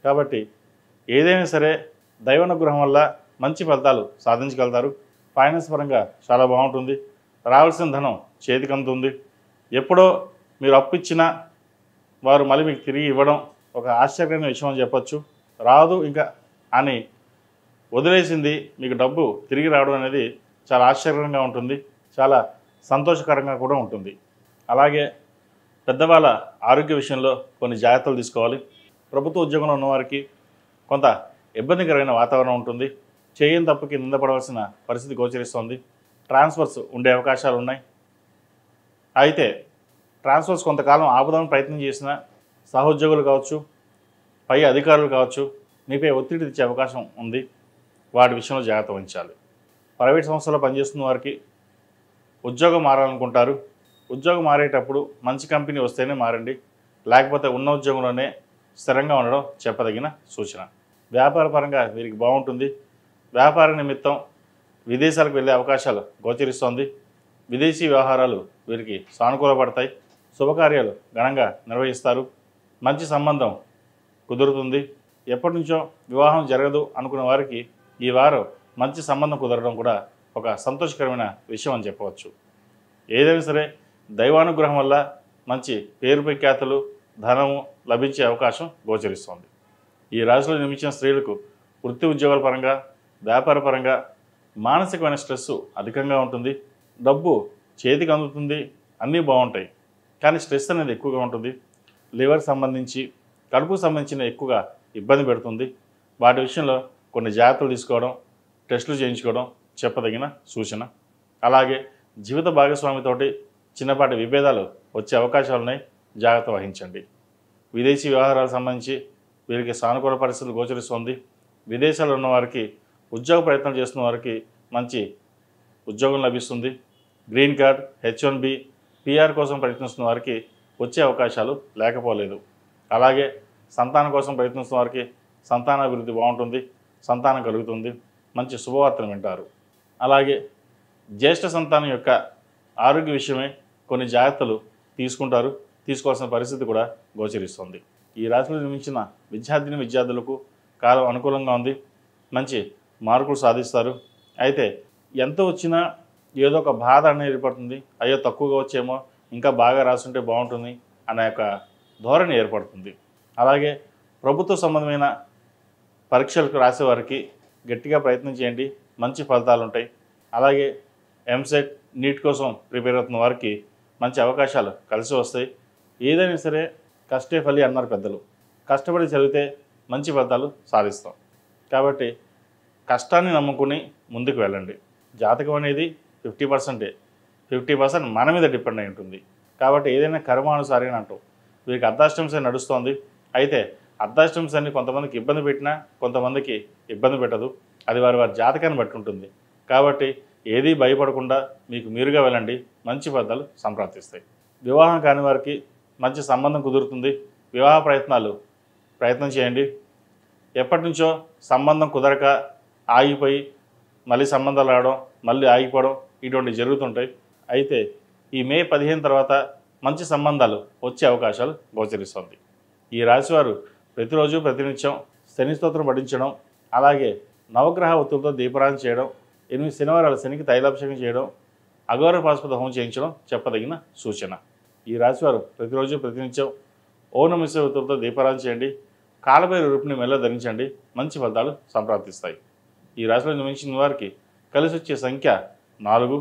కాబట్టి ఏదైనా సరే దైవానుగ్రహం వల్ల మంచి ఫలితాలు సాధించగలుగుతారు. ఫైనాన్స్ పరంగా చాలా బాగుంటుంది. రావాల్సిన ధనం చేతికి అందుతుంది. ఎప్పుడో మీరు అప్పు ఇచ్చినా వారు మళ్ళీ మీకు తిరిగి ఇవ్వడం ఒక ఆశ్చర్యకరమైన విషయం అని చెప్పచ్చు. రాదు ఇంకా అని వదిలేసింది మీకు డబ్బు తిరిగి రావడం అనేది చాలా ఆశ్చర్యకరంగా ఉంటుంది. చాలా సంతోషకరంగా కూడా ఉంటుంది. అలాగే పెద్దవాళ్ళ ఆరోగ్య విషయంలో కొన్ని జాగ్రత్తలు తీసుకోవాలి. ప్రభుత్వ ఉద్యోగంలో ఉన్నవారికి కొంత ఇబ్బందికరమైన వాతావరణం ఉంటుంది. చేయని తప్పుకి నిందపడవలసిన పరిస్థితి గోచరిస్తోంది. ట్రాన్స్ఫర్స్ ఉండే అవకాశాలు ఉన్నాయి. అయితే ట్రాన్స్ఫర్స్ కొంతకాలం ఆపుదామని ప్రయత్నం చేసిన సహోద్యోగులు కావచ్చు, పై అధికారులు కావచ్చు, మీపై ఒత్తిడి తెచ్చే అవకాశం ఉంది. వాటి విషయంలో జాగ్రత్త వహించాలి. ప్రైవేట్ సంస్థలో పనిచేస్తున్న వారికి ఉద్యోగం మారాలనుకుంటారు. ఉద్యోగం మారేటప్పుడు మంచి కంపెనీ వస్తేనే మారండి, లేకపోతే ఉన్న ఉద్యోగంలోనే స్థిరంగా ఉండడం చెప్పదగిన సూచన. వ్యాపార పరంగా వీరికి బాగుంటుంది. వ్యాపార నిమిత్తం విదేశాలకు వెళ్ళే అవకాశాలు గోచరిస్తోంది. విదేశీ వ్యవహారాలు వీరికి సానుకూలపడతాయి. శుభకార్యాలు ఘనంగా నిర్వహిస్తారు. మంచి సంబంధం కుదురుతుంది. ఎప్పటి నుంచో వివాహం జరగదు అనుకున్న వారికి ఈ వారం మంచి సంబంధం కుదరడం కూడా ఒక సంతోషకరమైన విషయం అని చెప్పవచ్చు. ఏదైనా సరే దైవానుగ్రహం వల్ల మంచి పేరు ప్రఖ్యాతులు, ధనము లభించే అవకాశం గోచరిస్తోంది. ఈ రాశిలో జన్మించిన స్త్రీలకు వృత్తి ఉద్యోగాల పరంగా, వ్యాపార పరంగా మానసికమైన స్ట్రెస్ అధికంగా ఉంటుంది. డబ్బు చేతికి అందుతుంది, అన్నీ బాగుంటాయి, కానీ స్ట్రెస్ అనేది ఎక్కువగా ఉంటుంది. లివర్ సంబంధించి, కడుపుకు సంబంధించిన ఎక్కువగా ఇబ్బంది పెడుతుంది. వాటి విషయంలో కొన్ని జాగ్రత్తలు తీసుకోవడం, టెస్టులు చేయించుకోవడం చెప్పదగిన సూచన. అలాగే జీవిత భాగస్వామితోటి చిన్నపాటి విభేదాలు వచ్చే అవకాశాలు ఉన్నాయి, జాగ్రత్త వహించండి. విదేశీ వ్యవహారాలకు సంబంధించి వీరికి సానుకూల పరిస్థితులు గోచరిస్తుంది. విదేశాల్లో ఉన్న వారికి, ఉద్యోగ ప్రయత్నం చేస్తున్న వారికి మంచి ఉద్యోగం లభిస్తుంది. గ్రీన్ కార్డ్, H1B, PR కోసం ప్రయత్నిస్తున్న వారికి వచ్చే అవకాశాలు లేకపోలేదు. అలాగే సంతానం కోసం ప్రయత్నిస్తున్న వారికి సంతానాభివృద్ధి బాగుంటుంది, సంతానం కలుగుతుంది, మంచి శుభవార్తను వింటారు. అలాగే జ్యేష్ఠ సంతానం యొక్క ఆరోగ్య విషయమే కొన్ని జాగ్రత్తలు తీసుకుంటారు, తీసుకోవాల్సిన పరిస్థితి కూడా గోచరిస్తుంది. ఈ రాశిలో జన్మించిన విద్యార్థులకు కాలం అనుకూలంగా ఉంది. మంచి మార్కులు సాధిస్తారు. అయితే ఎంత వచ్చినా ఏదో ఒక బాధ అనేది ఏర్పడుతుంది. అయ్యో తక్కువగా వచ్చేమో, ఇంకా బాగా రాసుంటే బాగుంటుంది అనే యొక్క ధోరణి ఏర్పడుతుంది. అలాగే ప్రభుత్వ సంబంధమైన పరీక్షలకు రాసేవారికి గట్టిగా ప్రయత్నం చేయండి, మంచి ఫలితాలు ఉంటాయి. అలాగే ఎంసెట్, నీట్ కోసం ప్రిపేర్ అవుతున్న వారికి మంచి అవకాశాలు కలిసి వస్తాయి. ఏదైనా సరే కష్టే ఫలి అన్నారు పెద్దలు. కష్టపడి చదివితే మంచి ఫలితాలు సాధిస్తాం. కాబట్టి కష్టాన్ని నమ్ముకుని ముందుకు వెళ్ళండి. జాతకం అనేది 50%, 50% మన మీద డిపెండ్ అయి ఉంటుంది. కాబట్టి ఏదైనా కర్మానుసారి అంటాం. వీరికి అర్ధాష్టమ శని నడుస్తోంది. అయితే అర్ధాష్టమ శని కొంతమందికి ఇబ్బంది పెట్టినా కొంతమందికి ఇబ్బంది పెట్టదు. అది వారి జాతకాన్ని బట్టి ఉంటుంది. కాబట్టి ఏదీ భయపడకుండా మీకు మీరుగా వెళ్ళండి, మంచి ఫలితాలు సంప్రాప్తిస్తాయి. వివాహం కాని వారికి మంచి సంబంధం కుదురుతుంది. వివాహ ప్రయత్నం చేయండి. ఎప్పటి నుంచో సంబంధం కుదరక ఆగిపోయి మళ్ళీ సంబంధాలు రావడం, మళ్ళీ ఆగిపోవడం ఇటువంటివి జరుగుతుంటాయి. అయితే ఈ మే 15 తర్వాత మంచి సంబంధాలు వచ్చే అవకాశాలు గోచరిస్తుంది. ఈ రాశివారు ప్రతిరోజు ప్రతినిత్యం శని స్తోత్రం పఠించడం, అలాగే నవగ్రహ ఒత్తులతో దీపారాధన చేయడం, 8 శనివారాలు శనికి తైలాభిషేకం చేయడం, అఘోర పాశుపత హోమం చేయించడం చెప్పదగిన సూచన. ఈ రాశివారు ప్రతిరోజు ప్రతినిత్యం ఓం నమః శివాయ ఒత్తులతో దీపారాధన చేయండి. కాలభైరవ రూపుని మెల్ల ధరించండి, మంచి ఫలితాలు సంప్రాప్తిస్తాయి. ఈ రాశిలో జన్మించిన వారికి కలిసి వచ్చే సంఖ్య 4,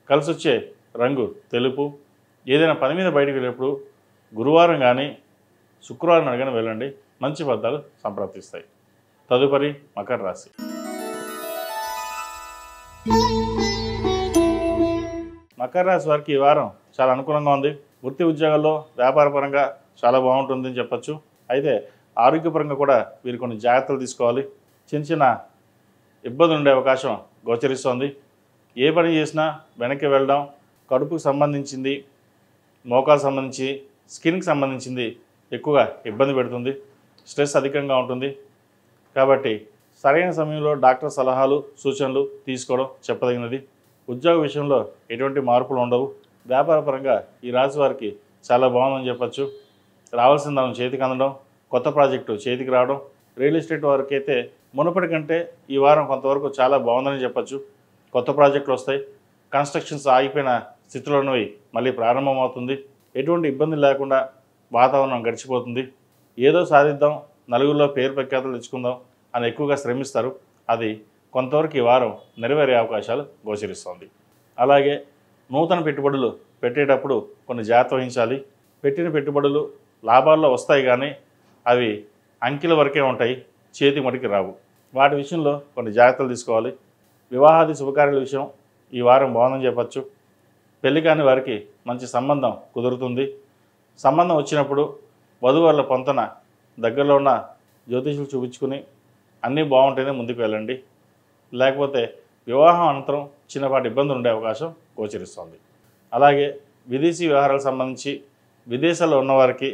కలిసి వచ్చే రంగు తెలుపు. ఏదైనా పని మీద బయటకు వెళ్ళేప్పుడు గురువారం కానీ శుక్రవారం కానీ వెళ్ళండి, మంచి ఫలితాలు సంప్రాప్తిస్తాయి. తదుపరి మకర రాశి. మకర రాశి వారికి ఈ వారం చాలా అనుకూలంగా ఉంది. వృత్తి ఉద్యోగాల్లో వ్యాపారపరంగా చాలా బాగుంటుందని చెప్పచ్చు. అయితే ఆరోగ్యపరంగా కూడా వీరు కొన్ని జాగ్రత్తలు తీసుకోవాలి. చిన్న చిన్న ఇబ్బందులు ఉండే అవకాశం గోచరిస్తోంది. ఏ పని చేసినా వెనక్కి వెళ్ళడం, కడుపుకు సంబంధించింది, మోకాలు సంబంధించి, స్కిన్కి సంబంధించింది ఎక్కువగా ఇబ్బంది పెడుతుంది. స్ట్రెస్ అధికంగా ఉంటుంది. కాబట్టి సరైన సమయంలో డాక్టర్ సలహాలు సూచనలు తీసుకోవడం చెప్పదగినది. ఉద్యోగ విషయంలో ఎటువంటి మార్పులు ఉండవు. వ్యాపారపరంగా ఈ రాశి వారికి చాలా బాగుందని చెప్పచ్చు. రావాల్సిన దాని చేతికి అందడం, కొత్త ప్రాజెక్టు చేతికి రావడం. రియల్ ఎస్టేట్ వారికి అయితే మునుపటి కంటే ఈ వారం కొంతవరకు చాలా బాగుందని చెప్పచ్చు. కొత్త ప్రాజెక్టులు వస్తాయి. కన్స్ట్రక్షన్స్ ఆగిపోయిన స్థితిలో ఉన్నవి మళ్ళీ ప్రారంభమవుతుంది. ఎటువంటి ఇబ్బంది లేకుండా వాతావరణం గడిచిపోతుంది. ఏదో సాధిద్దాం, నలుగురిలో పేరు ప్రఖ్యాతులు తెచ్చుకుందాం అని ఎక్కువగా శ్రమిస్తారు. అది కొంతవరకు ఈ వారం నెరవేరే అవకాశాలు గోచరిస్తోంది. అలాగే నూతన పెట్టుబడులు పెట్టేటప్పుడు కొన్ని జాగ్రత్త వహించాలి. పెట్టిన పెట్టుబడులు లాభాల్లో వస్తాయి, కానీ అవి అంకెల వరకే ఉంటాయి, చేతి మడికి రావు. వాటి విషయంలో కొన్ని జాగ్రత్తలు తీసుకోవాలి. వివాహాది శుభకార్యాల విషయం ఈ వారం బాగుందని చెప్పచ్చు. పెళ్లి కాని వారికి మంచి సంబంధం కుదురుతుంది. సంబంధం వచ్చినప్పుడు వధువరుల పొంతన దగ్గరలో ఉన్న జ్యోతిషులు చూపించుకుని అన్నీ బాగుంటేనే ముందుకు వెళ్ళండి. లేకపోతే వివాహం అనంతరం చిన్నపాటి ఇబ్బందులు ఉండే అవకాశం గోచరిస్తోంది. అలాగే విదేశీ వ్యవహారాలకు సంబంధించి విదేశాల్లో ఉన్నవారికి,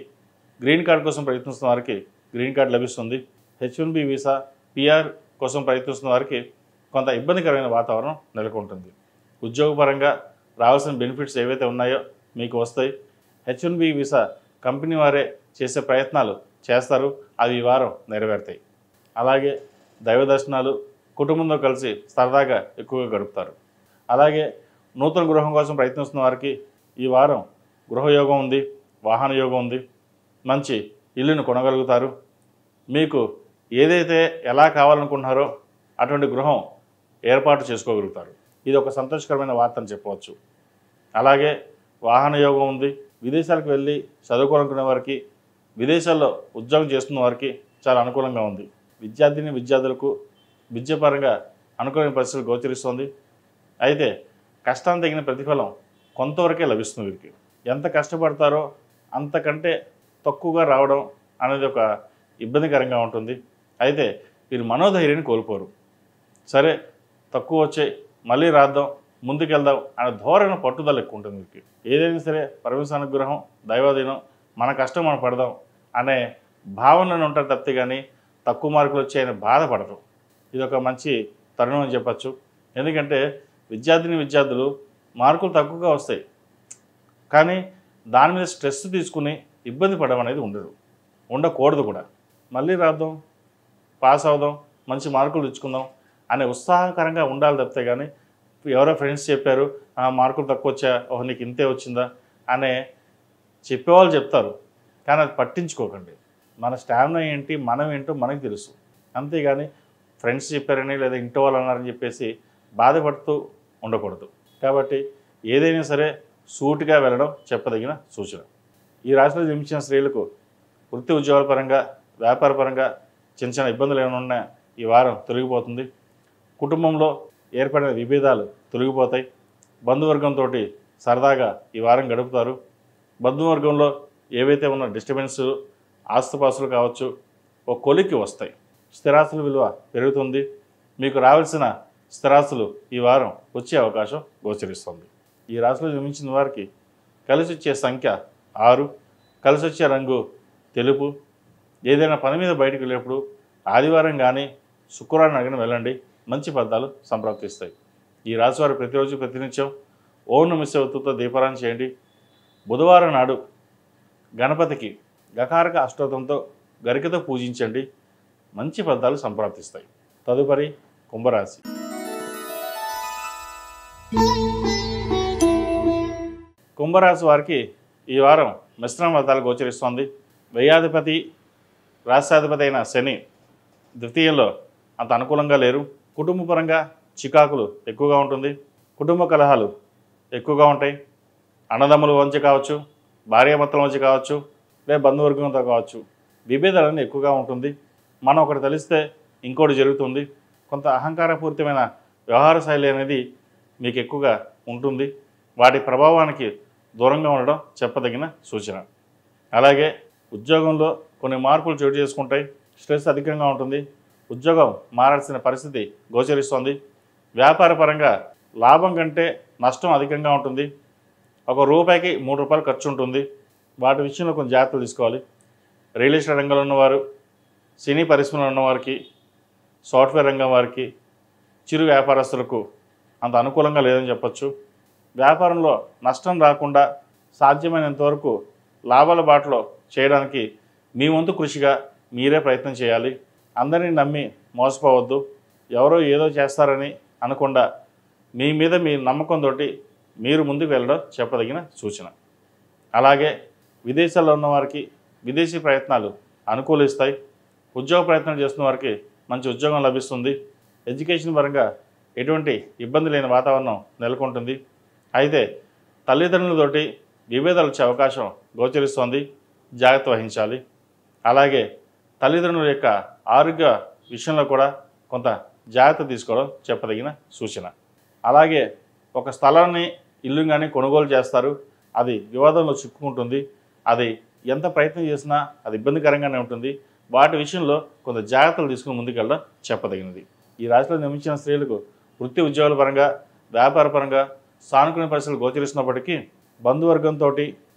గ్రీన్ కార్డ్ కోసం ప్రయత్నిస్తున్న వారికి గ్రీన్ కార్డ్ లభిస్తుంది. H1B వీసా, PR కోసం ప్రయత్నిస్తున్న వారికి కొంత ఇబ్బందికరమైన వాతావరణం నెలకొంటుంది. ఉద్యోగపరంగా రావాల్సిన బెనిఫిట్స్ ఏవైతే ఉన్నాయో మీకు వస్తాయి. H1B వీసా కంపెనీ వారే చేసే ప్రయత్నాలు చేస్తారు, అవి ఈ వారం నెరవేరుతాయి. అలాగే దైవ దర్శనాలు, కుటుంబంతో కలిసి సరదాగా ఎక్కువగా గడుపుతారు. అలాగే నూతన గృహం కోసం ప్రయత్నిస్తున్న వారికి ఈ వారం గృహయోగం ఉంది, వాహన యోగం ఉంది. మంచి ఇల్లును కొనగలుగుతారు. మీకు ఏదైతే ఎలా కావాలనుకుంటున్నారో అటువంటి గృహం ఏర్పాటు చేసుకోగలుగుతారు. ఇది ఒక సంతోషకరమైన వార్త అని చెప్పవచ్చు. అలాగే వాహన యోగం ఉంది. విదేశాలకు వెళ్ళి చదువుకోవాలనుకునే వారికి, విదేశాల్లో ఉద్యోగం చేస్తున్న వారికి చాలా అనుకూలంగా ఉంది. విద్యార్థులకు విద్యాపరంగా అనుకూలమైన పరిస్థితులు గోచరిస్తుంది. అయితే కష్టానికి తగిన ప్రతిఫలం కొంతవరకే లభిస్తుంది. వీరికి ఎంత కష్టపడతారో అంతకంటే తక్కువగా రావడం అనేది ఒక ఇబ్బందికరంగా ఉంటుంది. అయితే వీరు మనోధైర్యాన్ని కోల్పోరు. సరే తక్కువ వచ్చాయి, మళ్ళీ రాద్దాం, ముందుకెళ్దాం అనే ధోరణి, పట్టుదల ఎక్కువ ఉంటుంది వీరికి. ఏదైనా సరే పరమేశ్వర అనుగ్రహం, దైవాధీనం, మన కష్టం మనం పడదాం అనే భావనలో ఉంటారు తప్పితే కానీ తక్కువ మార్కులు వచ్చాయని బాధపడరు. ఇది ఒక మంచి తరుణం అని చెప్పచ్చు. ఎందుకంటే విద్యార్థులు మార్కులు తక్కువగా వస్తాయి, కానీ దాని మీద స్ట్రెస్ తీసుకుని ఇబ్బంది పడడం అనేది ఉండకూడదు కూడా. మళ్ళీ రాద్దాం, పాస్ అవుదాం, మంచి మార్కులు తెచ్చుకుందాం అనే ఉత్సాహకరంగా ఉండాలి తప్పితే కానీ ఎవరో ఫ్రెండ్స్ చెప్పారు మార్కులు తక్కువ వచ్చా, ఓహో నీకు ఇంతే వచ్చిందా అనే చెప్పేవాళ్ళు చెప్తారు, కానీ అది పట్టించుకోకండి. మన స్టామినా ఏంటి, మనం ఏంటో మనకు తెలుసు. అంతేగాని ఫ్రెండ్స్ చెప్పారని లేదా ఇంటి వాళ్ళు అన్నారని చెప్పేసి బాధపడుతూ ఉండకూడదు. కాబట్టి ఏదైనా సరే సూటిగా వెళ్ళడం చెప్పదగిన సూచన. ఈ రాశిలో జన్మించిన స్త్రీలకు వృత్తి ఉద్యోగాల పరంగా, వ్యాపారపరంగా చిన్న చిన్న ఇబ్బందులు ఏమైనా ఉన్నా ఈ వారం తొలగిపోతుంది. కుటుంబంలో ఏర్పడిన విభేదాలు తొలగిపోతాయి. బంధువర్గంతో సరదాగా ఈ వారం గడుపుతారు. బంధువర్గంలో ఏవైతే ఉన్న డిస్టర్బెన్స్, ఆస్తుపాస్తులు కావచ్చు, ఒక కొలిక్కి వస్తాయి. స్థిరాస్తుల విలువ పెరుగుతుంది. మీకు రావాల్సిన స్థిరాస్తులు ఈ వారం వచ్చే అవకాశం గోచరిస్తుంది. ఈ రాశిలో జన్మించిన వారికి కలిసి వచ్చే సంఖ్య 6, కలిసి వచ్చే రంగు తెలుపు. ఏదైనా పని మీద బయటకు వెళ్ళేప్పుడు ఆదివారం కానీ శుక్రవారం అడిగిన వెళ్ళండి, మంచి ఫలితాలు సంప్రాప్తిస్తాయి. ఈ రాశి వారు ప్రతిరోజు ప్రతినిత్యం ఓం నమః శివాయతో దీపారాధన చేయండి. బుధవారం నాడు గణపతికి గకారక అష్టోత్తంతో గరికతో పూజించండి, మంచి ఫలితాలు సంప్రాప్తిస్తాయి. తదుపరి కుంభరాశి. కుంభరాశి వారికి ఈ వారం మిశ్రమ ఫలితాలు గోచరిస్తోంది. వ్యయాధిపతి, రాష్ట్రాధిపతి అయిన శని ద్వితీయంలో అంత అనుకూలంగా లేరు. కుటుంబపరంగా చికాకులు ఎక్కువగా ఉంటుంది. కుటుంబ కలహాలు ఎక్కువగా ఉంటాయి. అన్నదమ్ముల మధ్య కావచ్చు, భార్యాభర్తల మధ్య కావచ్చు, లేదా బంధువర్గంతో కావచ్చు, విభేదాలన్నీ ఎక్కువగా ఉంటుంది. మనం ఒకటి తెలిస్తే ఇంకోటి జరుగుతుంది. కొంత అహంకారపూరితమైన వ్యవహార శైలి అనేది మీకు ఎక్కువగా ఉంటుంది. వాటి ప్రభావానికి దూరంగా ఉండడం చెప్పదగిన సూచన. అలాగే ఉద్యోగంలో కొన్ని మార్పులు చోటు చేసుకుంటాయి. స్ట్రెస్ అధికంగా ఉంటుంది. ఉద్యోగం మారాల్సిన పరిస్థితి గోచరిస్తోంది. వ్యాపార పరంగా లాభం కంటే నష్టం అధికంగా ఉంటుంది. ₹1కి ₹3 ఖర్చు ఉంటుంది. వాటి విషయంలో కొంచెం జాగ్రత్తలు తీసుకోవాలి. రియల్ ఎస్టేట్ రంగంలో ఉన్నవారు, సినీ పరిశ్రమలో ఉన్నవారికి, సాఫ్ట్వేర్ రంగం వారికి, చిరు వ్యాపారస్తులకు అంత అనుకూలంగా లేదని చెప్పచ్చు. వ్యాపారంలో నష్టం రాకుండా సాధ్యమైనంత వరకు లాభాల బాటలో చేయడానికి మీ వంతు కృషిగా మీరే ప్రయత్నం చేయాలి. అందరినీ నమ్మి మోసపోవద్దు. ఎవరో ఏదో చేస్తారని అనకుండా మీ మీద మీ నమ్మకంతో మీరు ముందుకు వెళ్ళడం చెప్పదగిన సూచన. అలాగే విదేశాల్లో ఉన్నవారికి విదేశీ ప్రయత్నాలు అనుకూలిస్తాయి. ఉద్యోగ ప్రయత్నాలు చేస్తున్న వారికి మంచి ఉద్యోగం లభిస్తుంది. ఎడ్యుకేషన్ పరంగా ఎటువంటి ఇబ్బంది లేని వాతావరణం నెలకొంటుంది. అయితే తల్లిదండ్రులతోటి విభేదాలు వచ్చే అవకాశం గోచరిస్తోంది. జాగ్రత్త వహించాలి. అలాగే తల్లిదండ్రుల యొక్క ఆరోగ్య విషయంలో కూడా కొంత జాగ్రత్త తీసుకోవడం చెప్పదగిన సూచన. అలాగే ఒక స్థలాన్ని ఇల్లు కానీ కొనుగోలు చేస్తారు. అది వివాదంలో చిక్కుకుంటుంది. అది ఎంత ప్రయత్నం చేసినా అది ఇబ్బందికరంగానే ఉంటుంది. వాటి విషయంలో కొంత జాగ్రత్తలు తీసుకుని ముందుకెళ్ళడం చెప్పదగినది. ఈ రాశిలో జన్మించిన స్త్రీలకు వృత్తి ఉద్యోగాల పరంగా, వ్యాపార పరంగా సానుకూల పరిస్థితులు గోచరిస్తున్నప్పటికీ బంధువర్గంతో,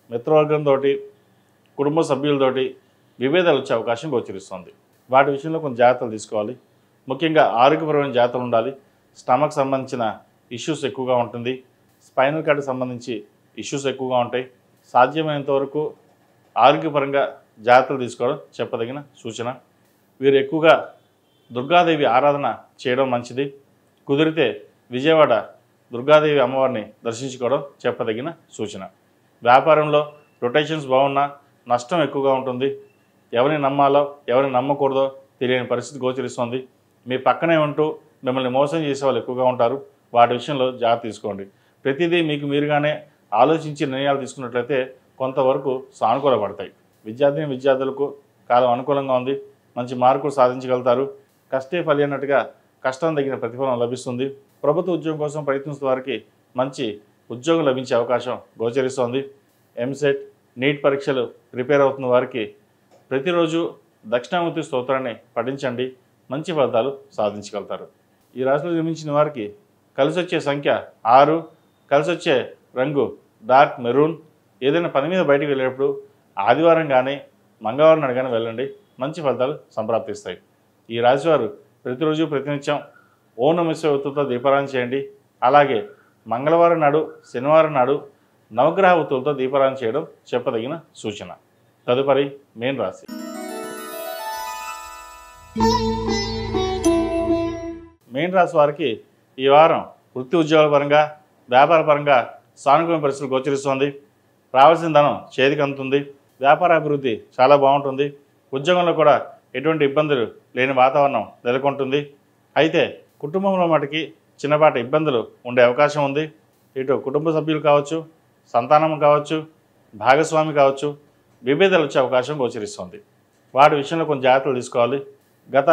మిత్రవర్గంతో, కుటుంబ సభ్యులతోటి విభేదాలు వచ్చే అవకాశం గోచరిస్తుంది. వాటి విషయంలో కొంచెం జాగ్రత్తలు తీసుకోవాలి. ముఖ్యంగా ఆరోగ్యపరమైన జాగ్రత్తలు ఉండాలి. స్టమక్ సంబంధించిన ఇష్యూస్ ఎక్కువగా ఉంటుంది. స్పైనల్ కార్డ్కి సంబంధించి ఇష్యూస్ ఎక్కువగా ఉంటాయి. సాధ్యమైనంత వరకు ఆరోగ్యపరంగా జాగ్రత్తలు తీసుకోవడం చెప్పదగిన సూచన. వీరు ఎక్కువగా దుర్గాదేవి ఆరాధన చేయడం మంచిది. కుదిరితే విజయవాడ దుర్గాదేవి అమ్మవారిని దర్శించుకోవడం చెప్పదగిన సూచన. వ్యాపారంలో రొటేషన్స్ బాగున్నా నష్టం ఎక్కువగా ఉంటుంది. ఎవరిని నమ్మాలో ఎవరిని నమ్మకూడదో తెలియని పరిస్థితి గోచరిస్తుంది. మీ పక్కనే ఉంటూ మిమ్మల్ని మోసం చేసే వాళ్ళు ఎక్కువగా ఉంటారు. వాటి విషయంలో జాగ్రత్త తీసుకోండి. ప్రతిదీ మీకు మీరుగానే ఆలోచించి నిర్ణయాలు తీసుకున్నట్లయితే కొంతవరకు సానుకూలపడతాయి. విద్యార్థులకు కాలం అనుకూలంగా ఉంది. మంచి మార్కులు సాధించగలుగుతారు. కష్టే ఫలి అన్నట్టుగా కష్టం తగిన ప్రతిఫలం లభిస్తుంది. ప్రభుత్వ ఉద్యోగం కోసం ప్రయత్నిస్తున్న వారికి మంచి ఉద్యోగం లభించే అవకాశం గోచరిస్తోంది. ఎంసెట్, నీట్ పరీక్షలు ప్రిపేర్ అవుతున్న వారికి ప్రతిరోజు దక్షిణామూర్తి స్తోత్రాన్ని పఠించండి. మంచి ఫలితాలు సాధించగలుగుతారు. ఈ రాశిలో జన్మించిన వారికి కలిసి వచ్చే సంఖ్య 6, కలిసి వచ్చే రంగు డార్క్ మెరూన్. ఏదైనా పని మీద బయటికి వెళ్ళేటప్పుడు ఆదివారం కానీ మంగళవారం నాడు కానీ వెళ్ళండి. మంచి ఫలితాలు సంప్రాప్తిస్తాయి. ఈ రాశివారు ప్రతిరోజు ప్రతినిత్యం ఓం నమః శివాయతో దీపారాధన చేయండి. అలాగే మంగళవారం నాడు, శనివారం నాడు నవగ్రహ ఒత్తులతో దీపారాధన చేయడం చెప్పదగిన సూచన. తదుపరి మీన రాశి. మీన రాశి వారికి ఈ వారం వృత్తి ఉద్యోగాల పరంగా, వ్యాపార పరంగా సానుకూల పరిస్థితులు గోచరిస్తోంది. రావాల్సిన ధనం చేతికి అందుతుంది. వ్యాపార అభివృద్ధి చాలా బాగుంటుంది. ఉద్యోగంలో కూడా ఎటువంటి ఇబ్బందులు లేని వాతావరణం నెలకొంటుంది. అయితే కుటుంబంలో మటుకి చిన్నపాటి ఇబ్బందులు ఉండే అవకాశం ఉంది. ఇటు కుటుంబ సభ్యులు కావచ్చు, సంతానం కావచ్చు, భాగస్వామి కావచ్చు, విభేదాలు వచ్చే అవకాశం గోచరిస్తుంది. వాటి విషయంలో కొంచెం జాగ్రత్తలు తీసుకోవాలి. గత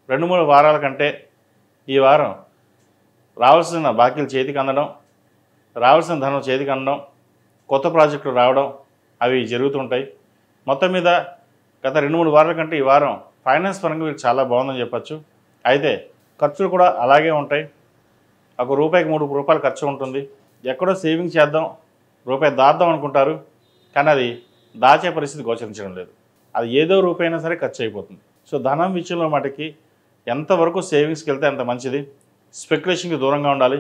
2-3 వారాల కంటే ఈ వారం రావాల్సిన బాకీలు చేతికి అందడం, రావాల్సిన ధనం చేతికి అందడం, కొత్త ప్రాజెక్టులు రావడం అవి జరుగుతుంటాయి. మొత్తం మీద గత 2-3 వారాల కంటే ఈ వారం ఫైనాన్స్ పరంగా వీళ్ళు చాలా బాగుందని చెప్పచ్చు. అయితే ఖర్చులు కూడా అలాగే ఉంటాయి. ₹1కి ₹3 ఖర్చు ఉంటుంది. ఎక్కడో సేవింగ్ చేద్దాం, రూపాయి దాద్దాం అనుకుంటారు. కానీ అది దాచే పరిస్థితి గోచరించడం లేదు. అది ఏదో రూపాయినా సరే ఖర్చు అయిపోతుంది. సో ధనం విషయంలో మటుకి ఎంతవరకు సేవింగ్స్కి వెళ్తే అంత మంచిది. స్పెక్యులేషన్కి దూరంగా ఉండాలి.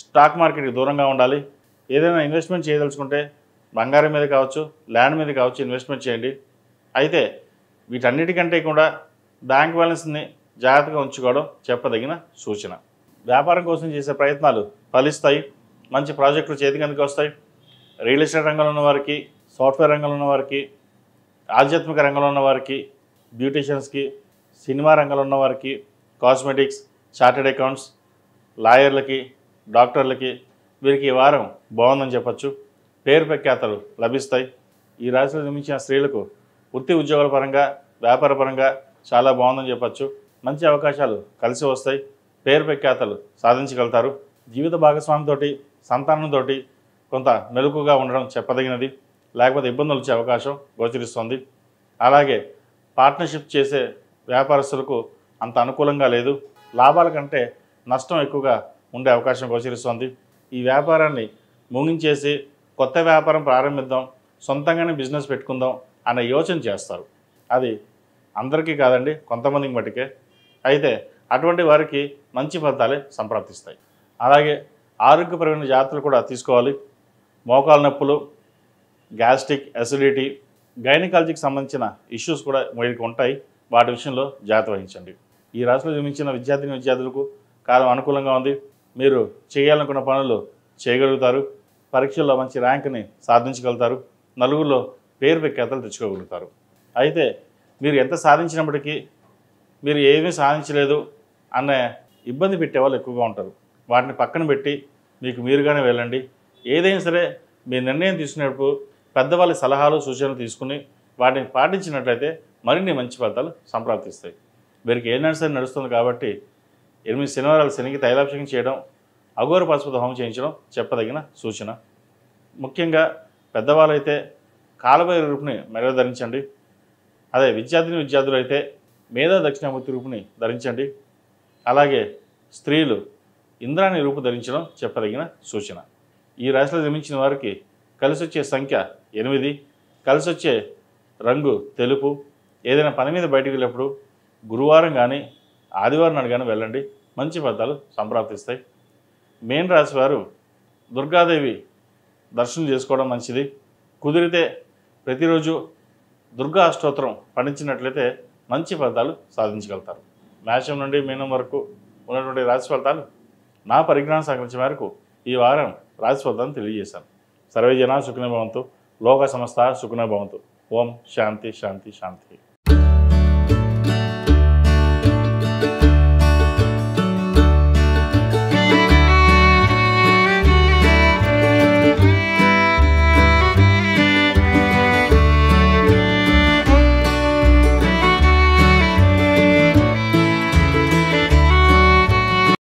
స్టాక్ మార్కెట్కి దూరంగా ఉండాలి. ఏదైనా ఇన్వెస్ట్మెంట్ చేయదలుచుకుంటే బంగారం మీద కావచ్చు, ల్యాండ్ మీద కావచ్చు ఇన్వెస్ట్మెంట్ చేయండి. అయితే వీటన్నిటికంటే కూడా బ్యాంక్ బ్యాలెన్స్ని జాగ్రత్తగా ఉంచుకోవడం చెప్పదగిన సూచన. వ్యాపారం కోసం చేసే ప్రయత్నాలు ఫలిస్తాయి. మంచి ప్రాజెక్టులు చేతికి అందుకు వస్తాయి. రియల్ ఎస్టేట్ రంగంలో ఉన్నవారికి, సాఫ్ట్వేర్ రంగంలో ఉన్నవారికి, ఆధ్యాత్మిక రంగంలో ఉన్నవారికి, బ్యూటీషియన్స్కి, సినిమా రంగంలో ఉన్నవారికి, కాస్మెటిక్స్, చార్టెడ్ అకౌంట్స్, లాయర్లకి, డాక్టర్లకి వీరికి ఈ వారం బాగుందని చెప్పచ్చు. పేరు ప్రఖ్యాతలు లభిస్తాయి. ఈ రాశిలో జన్మించిన స్త్రీలకు వృత్తి ఉద్యోగాల పరంగా, వ్యాపార పరంగా చాలా బాగుందని చెప్పచ్చు. మంచి అవకాశాలు కలిసి వస్తాయి. పేరు ప్రఖ్యాతలు సాధించగలుగుతారు. జీవిత భాగస్వామితోటి సంతానంతో కొంత మెలకుగా ఉండడం చెప్పదగినది. లేకపోతే ఇబ్బందులు వచ్చే అవకాశం గోచరిస్తుంది. అలాగే పార్ట్నర్షిప్ చేసే వ్యాపారస్తులకు అంత అనుకూలంగా లేదు. లాభాల కంటే నష్టం ఎక్కువగా ఉండే అవకాశం గోచరిస్తుంది. ఈ వ్యాపారాన్ని ముగించేసి కొత్త వ్యాపారం ప్రారంభిద్దాం, సొంతంగానే బిజినెస్ పెట్టుకుందాం అనే యోచన చేస్తారు. అది అందరికీ కాదండి, కొంతమందికి మటుకే. అయితే అటువంటి వారికి మంచి ఫలితాలే సంప్రాప్తిస్తాయి. అలాగే ఆరోగ్యపరమైన జాగ్రత్తలు కూడా తీసుకోవాలి. మోకాలు నొప్పులు, గ్యాస్ట్రిక్, అసిడిటీ, గైనకాలజీకి సంబంధించిన ఇష్యూస్ కూడా వీరికి ఉంటాయి. వాటి విషయంలో జాగ్రత్త వహించండి. ఈ రాశిలో జన్మించిన విద్యార్థులకు కాలం అనుకూలంగా ఉంది. మీరు చేయాలనుకున్న పనులు చేయగలుగుతారు. పరీక్షల్లో మంచి ర్యాంక్ని సాధించగలుగుతారు. నలుగురిలో పేరు ప్రఖ్యాతలు తెచ్చుకోగలుగుతారు. అయితే మీరు ఎంత సాధించినప్పటికీ మీరు ఏమీ సాధించలేదు అన్న ఇబ్బంది పెట్టే వాళ్ళు ఎక్కువగా ఉంటారు. వాటిని పక్కన పెట్టి మీకు మీరుగానే వెళ్ళండి. ఏదైనా సరే మీ నిర్ణయం తీసుకునేటప్పుడు పెద్దవాళ్ళ సలహాలు సూచనలు తీసుకుని వాటిని పాటించినట్లయితే మరిన్ని మంచి ఫలితాలు సంప్రాప్తిస్తాయి. వీరికి ఏదైనా సరే నడుస్తుంది కాబట్టి 8 శనివారాలు శనికి తైలాభిషేకం చేయడం, అఘోర పశుపతి హోమం చేయించడం చెప్పదగిన సూచన. ముఖ్యంగా పెద్దవాళ్ళైతే కాలభైరవ రూపుని మెడలో ధరించండి. అదే విద్యార్థులు అయితే మేధా దక్షిణామూర్తి రూపుని ధరించండి. అలాగే స్త్రీలు ఇంద్రాణి రూపు ధరించడం చెప్పదగిన సూచన. ఈ రాశిలో జన్మించిన వారికి కలిసి వచ్చే సంఖ్య 8, కలిసి వచ్చే రంగు తెలుపు. ఏదైనా పని మీద బయటికి వెళ్ళినప్పుడు గురువారం కానీ ఆదివారం నాడు కానీ వెళ్ళండి, మంచి ఫలితాలు సంప్రాప్తిస్తాయి. మేన్ రాశి వారు దుర్గాదేవి దర్శనం చేసుకోవడం మంచిది. కుదిరితే ప్రతిరోజు దుర్గా అష్టోత్తరం పఠించినట్లయితే మంచి ఫలితాలు సాధించగలుగుతారు. మేషం నుండి మీనం వరకు ఉన్నటువంటి రాశి ఫలితాలు నా పరిజ్ఞానం సహకరించే మేరకు ఈ వారం రాశి ఫలితాలను తెలియజేశాను. సర్వే జనా సుఖినో భవంతు, లోక సమస్త సుఖినో భవంతు. ఓం శాంతి శాంతి శాంతి.